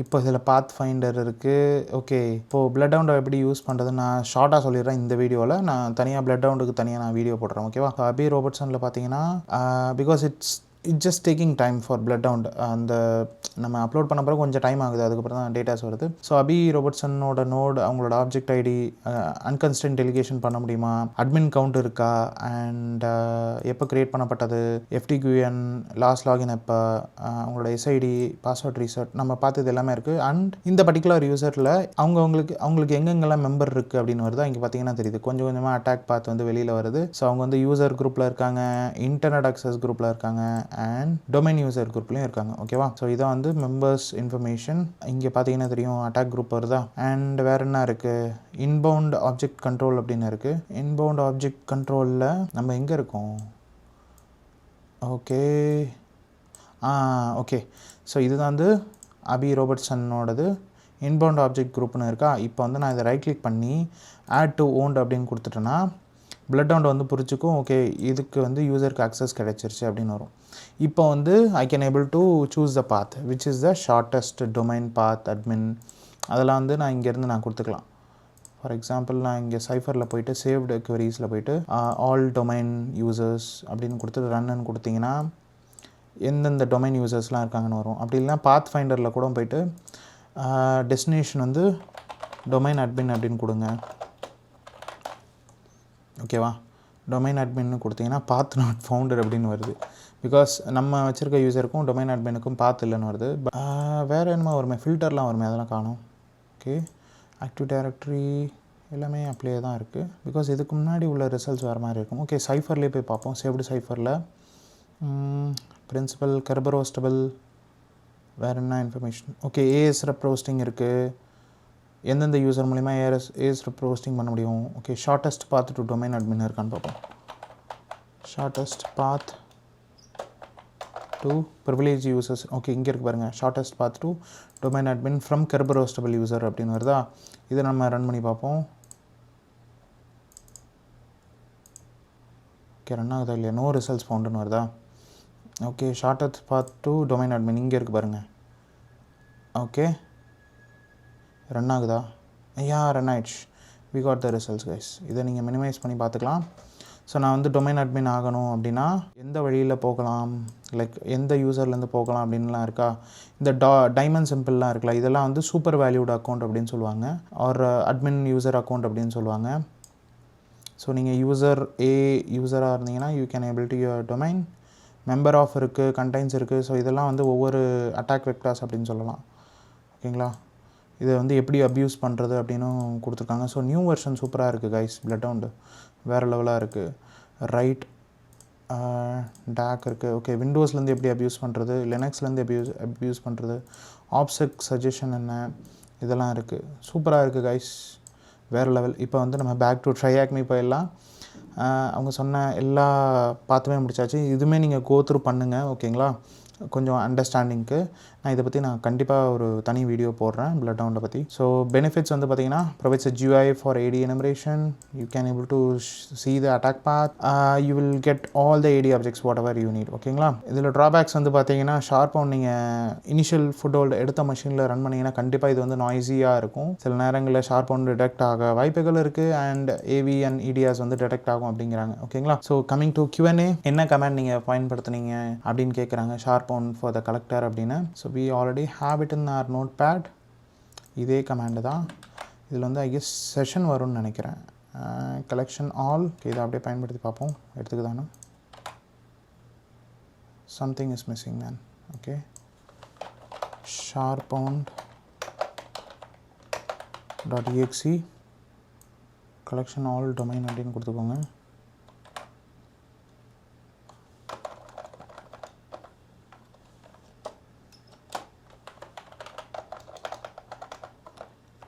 இப்போ இதில் பாத் ஃபைண்டர் இருக்குது. ஓகே, இப்போது பிளட்ஹவுண்டை எப்படி யூஸ் பண்ணுறது நான் ஷார்ட்டாக சொல்லிடுறேன் இந்த வீடியோவில். நான் தனியாக பிளட்ஹவுண்டுக்கு தனியாக நான் வீடியோ போடுறேன். ஓகேவா? அபி ரோபர்ட்சனில் பார்த்தீங்கன்னா because it's just taking time for BloodHound. அந்த நம்ம அப்லோட் பண்ண பிறகு கொஞ்சம் டைம் ஆகுது, அதுக்கப்புறம் தான் டேட்டாஸ் வருது. ஸோ அபி ரோபர்ட்சனோட நோட், அவங்களோட ஆப்ஜெக்ட் ஐடி, அன்கன்ஸ்டன்ட் டெலிகேஷன் பண்ண முடியுமா, அட்மின் கவுண்ட் இருக்கா, அண்ட் எப்போ க்ரியேட் பண்ணப்பட்டது, FTQN, லாஸ்ட் லாகின் எப்போ, அவங்களோட SID, பாஸ்வேர்ட் ரீசெட், நம்ம பார்த்தது எல்லாமே இருக்குது. அண்ட் இந்த பர்டிகுலர் யூசரில் அவங்களுக்கு எங்கெங்கெல்லாம் மெம்பர் இருக்குது அப்படின்னு வருது. இங்கே பார்த்தீங்கன்னா தெரியுது கொஞ்சம் கொஞ்சமாக அட்டாக் பார்த்து வந்து வெளியில் வருது. ஸோ அவங்க வந்து யூசர் குரூப்பில் இருக்காங்க, இன்டர்நெட் அக்சஸ் குரூப்பில் இருக்காங்க, அண்ட் டொமைன் யூசர் குரூப்லையும் இருக்காங்க. ஓகேவா? ஸோ இதான் வந்து மெம்பர்ஸ் இன்ஃபர்மேஷன். இங்கே பார்த்தீங்கன்னா தெரியும் அட்டாக் குரூப் வருதா. அண்ட் வேறு என்ன இருக்குது, இன்பவுண்ட் ஆப்ஜெக்ட் கண்ட்ரோல் அப்படின்னு இருக்குது. இன்பவுண்ட் ஆப்ஜெக்ட் கண்ட்ரோலில் நம்ம எங்கே இருக்கோம்? ஓகே ஓகே, ஸோ இதுதான் வந்து அபி ரோபர்ட்சனோடது இன்பவுண்ட் ஆப்ஜெக்ட் குரூப்னு இருக்கா. இப்போ வந்து நான் இதை ரைட் கிளிக் பண்ணி ஆட் டு ஓன்ட் அப்படின்னு கொடுத்துட்டேன்னா பிளட்ஹவுண்ட் வந்து புரிச்சுக்கும். ஓகே, இதுக்கு வந்து யூசருக்கு அக்சஸ் கிடைச்சிருச்சு அப்படின்னு வரும். இப்போ வந்து I can able to choose the path which is the shortest domain path admin. அதெல்லாம் வந்து நான் இங்கேருந்து நான் கொடுத்துக்கலாம். ஃபார் எக்ஸாம்பிள் நான் இங்கே சைஃபரில் போய்ட்டு சேவ்டு குவரிஸில் போய்ட்டு ஆல் டொமைன் யூசர்ஸ் அப்படின்னு கொடுத்து ரன்னு கொடுத்தீங்கன்னா எந்தெந்த டொமைன் யூசர்ஸ்லாம் இருக்காங்கன்னு வரும். அப்படி இல்லைனா பாத் ஃபைண்டரில் கூட போய்ட்டு டெஸ்டினேஷன் வந்து டொமைன் அட்மின் அப்படின்னு கொடுங்க. ஓகேவா? டொமைன் அட்மின்னு கொடுத்தீங்கன்னா பாத் நாட் ஃபவுண்டட் அப்படின்னு வருது. பிகாஸ் நம்ம வச்சுருக்க யூசருக்கும் டொமைன் அட்மினுக்கும் பாத் இல்லைன்னு வருது. வேறு என்னமோ வருமே, ஃபில்டர்லாம் வருமே, அதெல்லாம் காணும். ஓகே, ஆக்டிவ் டைரக்டரி எல்லாமே அப்படியே தான் இருக்குது. பிகாஸ் இதுக்கு முன்னாடி உள்ள ரிசல்ட்ஸ் வேறு மாதிரி இருக்கும். ஓகே, சைஃபர்லேயே போய் பார்ப்போம். சேவ்டு சைஃபரில் பிரின்சிபல் கெர்பர் ஹோஸ்டபிள், வேறு என்ன information. Okay, AS REP roasting இருக்குது. எந்தெந்த யூசர் மூலிமா AS ரெப் ரோஸ்டிங் பண்ண முடியும். Okay, shortest path to domain admin இருக்கான்னு பார்ப்போம். Shortest path to privilege users. Okay, இங்கே இருக்குது பாருங்கள், shortest path to domain admin from Kerberoastable user அப்படின்னு வருதா. இதை நம்ம ரன் பண்ணி பார்ப்போம். ஓகே, ரன் ஆகுதா இல்லையா, நோ ரிசல்ட்ஸ் ஃபவுண்டுன்னு வருதா. Okay, shortest path to domain admin இங்கே இருக்குது பாருங்கள். ஓகே, ரன் ஆகுதா? ஐயா, ரன் ஆயிடுச்சு. We got the results guys. இதை நீங்கள் மினிமைஸ் பண்ணி பார்த்துக்கலாம். ஸோ நான் வந்து டொமைன் அட்மின் ஆகணும் அப்படின்னா எந்த வழியில் போகலாம், லைக் எந்த யூசர்லேருந்து போகலாம் அப்படின்லாம் இருக்கா. இந்த டைமண்ட் சிம்பிள்லாம் இருக்குல்ல, இதெல்லாம் வந்து சூப்பர் வேல்யூட் அக்கௌண்ட் அப்படின்னு சொல்லுவாங்க, ஆர் அட்மின் யூசர் அக்கௌண்ட் அப்படின்னு சொல்லுவாங்க. ஸோ நீங்கள் யூசராக இருந்தீங்கன்னா you can able to your domain. Member of இருக்குது, கண்டெய்ன்ஸ் இருக்குது. ஸோ இதெல்லாம் வந்து ஒவ்வொரு அட்டாக் வெக்டார்ஸ் அப்படின்னு சொல்லலாம். ஓகேங்களா? இதை வந்து எப்படி அப்யூஸ் பண்ணுறது அப்படின்னும் கொடுத்துருக்காங்க. ஸோ நியூ வெர்ஷன் சூப்பராக இருக்குது கைஸ். பிளட்ஹவுண்டு வேறு லெவலாக இருக்குது. ரைட் டேக் இருக்குது. ஓகே, விண்டோஸ்லேருந்து எப்படி அப்யூஸ் பண்ணுறது, லினக்ஸ்லேருந்து அப்யூஸ் பண்ணுறது, ஆப்செக் சஜஷன் என்ன, இதெல்லாம் இருக்குது. சூப்பராக இருக்குது கைஸ், வேறு லெவல். இப்போ வந்து நம்ம பேக் டு ட்ரையாக்மி போயிடலாம். அவங்க சொன்ன எல்லா பார்த்துமே முடிச்சாச்சு. இதுவுமே நீங்கள் கோத்ரூ பண்ணுங்கள். ஓகேங்களா? கொஞ்சம் அண்டர்ஸ்டாண்டிங்க்கு நான் இதை பற்றி நான் கண்டிப்பாக ஒரு தனி வீடியோ போடுறேன் பிளட்ஹவுண்டை பற்றி. ஸோ பெனிஃபிட்ஸ் வந்து பார்த்தீங்கன்னா provides a GUI for AD enumeration. You can able to see the attack path. You will get all the AD objects whatever you need. ஓகேங்களா? இதில் ட்ராபேக்ஸ் வந்து பார்த்தீங்கன்னா ஷார்ப்பவுண்ட் நீங்கள் இனிஷியல் ஃபுட்ஹோல்டு எடுத்த மஷினில் ரன் பண்ணிங்கன்னா கண்டிப்பாக இது வந்து நாய்ஸியாக இருக்கும். சில நேரங்களில் ஷார்ப்பவுண்ட் டிடெக்ட் ஆக வாய்ப்புகள் இருக்குது. அண்ட் AV அண்ட் EDRs வந்து டிடெக்ட் ஆகும் அப்படிங்கிறாங்க. ஓகேங்களா? ஸோ கமிங் டு Q&A, என்ன கமெண்ட் நீங்கள் பயன்படுத்துனீங்க அப்படின்னு கேட்குறாங்க ஷார்ப்பவுண்ட் ஃபார் த கலெக்டர் அப்படின்னு. So we already have it in our notepad. இதே கமாண்டு தான். இதில் வந்து ஐ கெஸ் செஷன் வரும்னு நினைக்கிறேன். Collection all. இதை அப்படியே பயன்படுத்தி பார்ப்போம் எடுத்துக்குதானே. something is missing man. Okay, sharpound.exe collection all domain அப்படின்னு கொடுத்துக்கோங்க.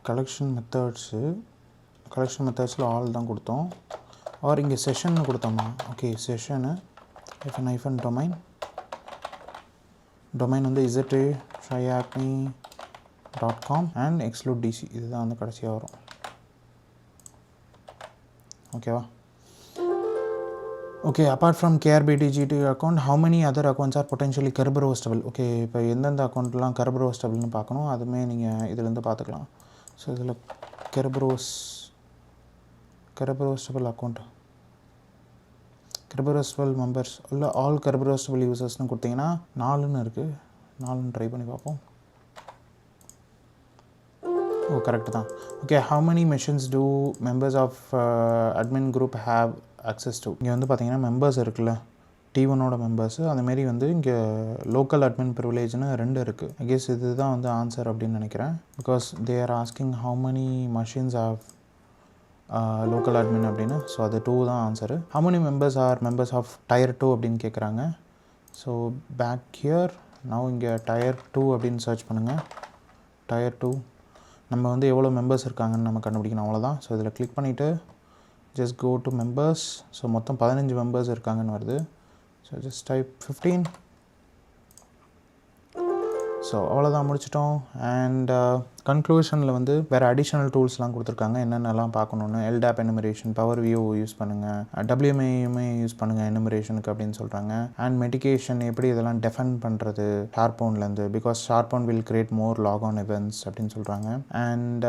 collection methodsல all தான் கொடுத்தோம். ஆர் இங்கே செஷன்னு கொடுத்தோமா? ஓகே, செஷனு hyphen domain வந்து za-triacme.com and exclude dc. இதுதான் வந்து கடைசியாக வரும். ஓகேவா? Okay, apart from KRBTGT account how many other accounts are potentially Kerberos hostable? Okay, இப்போ எந்தெந்த அக்கௌண்ட்லாம் Kerberos hostable பார்க்கணும், அதுவுமே நீங்கள் இதுலேருந்து பார்த்துக்கலாம். ஸோ இதில் Kerberos hostable account, Kerberos hostable members இல்லை ஆல் Kerberos hostable யூசர்ஸ்னு கொடுத்தீங்கன்னா 4ன்னு இருக்குது. 4ன்னு ட்ரை பண்ணி பார்ப்போம். ஓ, கரெக்டு தான். Okay, how many machines do members of admin group have access to? இங்கே வந்து பார்த்தீங்கன்னா மெம்பர்ஸ் இருக்குல்ல, T1ஓட மெம்பர்ஸு, அந்தமாரி வந்து இங்கே லோக்கல் அட்மின் ப்ரிவிலேஜ்னு 2 இருக்குது. ஐ கெஸ் இது தான் வந்து ஆன்சர் அப்படின்னு நினைக்கிறேன். Because they are asking how many machines have local admin அப்படின்னு. ஸோ அது 2 தான் answer. how many members are members of tier 2 அப்படின்னு கேட்குறாங்க. ஸோ பேக் ஹியர் நான் இங்கே tier 2 அப்படின்னு சர்ச் பண்ணுங்கள். tier 2 நம்ம வந்து எவ்வளோ மெம்பர்ஸ் இருக்காங்கன்னு நம்ம கண்டுபிடிக்கணும், அவ்வளோதான். ஸோ இதில் கிளிக் பண்ணிவிட்டு just go to members. So மொத்தம் 15 மெம்பர்ஸ் இருக்காங்கன்னு வருது. So just type 15. ஸோ அவ்வளோதான், முடிச்சிட்டோம். அண்ட் கன்க்ளூஷனில் வந்து வேறு அடிஷ்னல் டூல்ஸ்லாம் கொடுத்துருக்காங்க, என்னென்னலாம் பார்க்கணுன்னு. LDAP enumeration, power view use பண்ணுங்கள், WMAயுமே யூஸ் பண்ணுங்கள் எனுமரேஷனுக்கு அப்படின்னு சொல்கிறாங்க. அண்ட் மெடிகேஷன் எப்படி இதெல்லாம் டெஃபெண்ட் பண்ணுறது ஷார்பவுண்ட்லேருந்து, because SharpHound will create more logon events அப்படின்னு சொல்கிறாங்க. And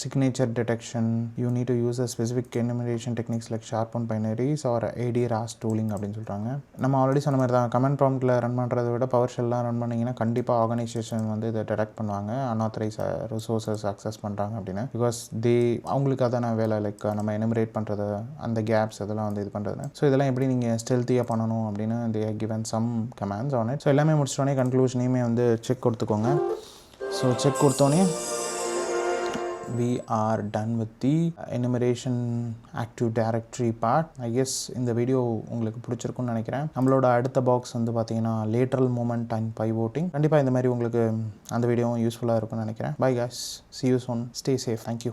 signature detection, you need to use a specific enumeration techniques like SharpHound binaries or AD-RAS tooling அப்படின்னு சொல்கிறாங்க. நம்ம ஆல்ரெடி சொன்ன மாதிரி தான், கமெண்ட் ப்ராம்ப்ட்டில் ரன் பண்ணுறதை விட பவர் ஷெல்லாம் ரன் பண்ணிங்கன்னா கண்டிப்பாக ஆர்கனைசேஷன் வந்து இதை டிடெக்ட் பண்ணுவாங்க, அன்ஆத்தரைஸ் ரிசோர்ஸஸ் அக்சஸ் பண்ணுறாங்க அப்படின்னு. பிகாஸ் அவங்களுக்கு அதான வேலை, லைக் நம்ம எனுமரேட் பண்ணுறது, அந்த கேப்ஸ் அதெல்லாம் வந்து இது பண்ணுறது. ஸோ இதெல்லாம் எப்படி நீங்கள் ஸ்டெல்த்தியாக பண்ணணும் அப்படின்னு they are given some commands on it. So எல்லாமே முடிச்சிட்டோன்னே கன்க்ளூஷனையுமே வந்து செக் கொடுத்துக்கோங்க. ஸோ செக் கொடுத்தோன்னே we are done with the enumeration active directory part. I guess இந்த வீடியோ உங்களுக்கு பிடிச்சிருக்குன்னு நினைக்கிறேன். நம்மளோட அடுத்த பாக்ஸ் வந்து பார்த்தீங்கன்னா lateral movement and pivoting. கண்டிப்பாக இந்த மாதிரி உங்களுக்கு அந்த வீடியோவும் யூஸ்ஃபுல்லாக இருக்கும்னு நினைக்கிறேன். Bye guys, see you soon, stay safe, thank you.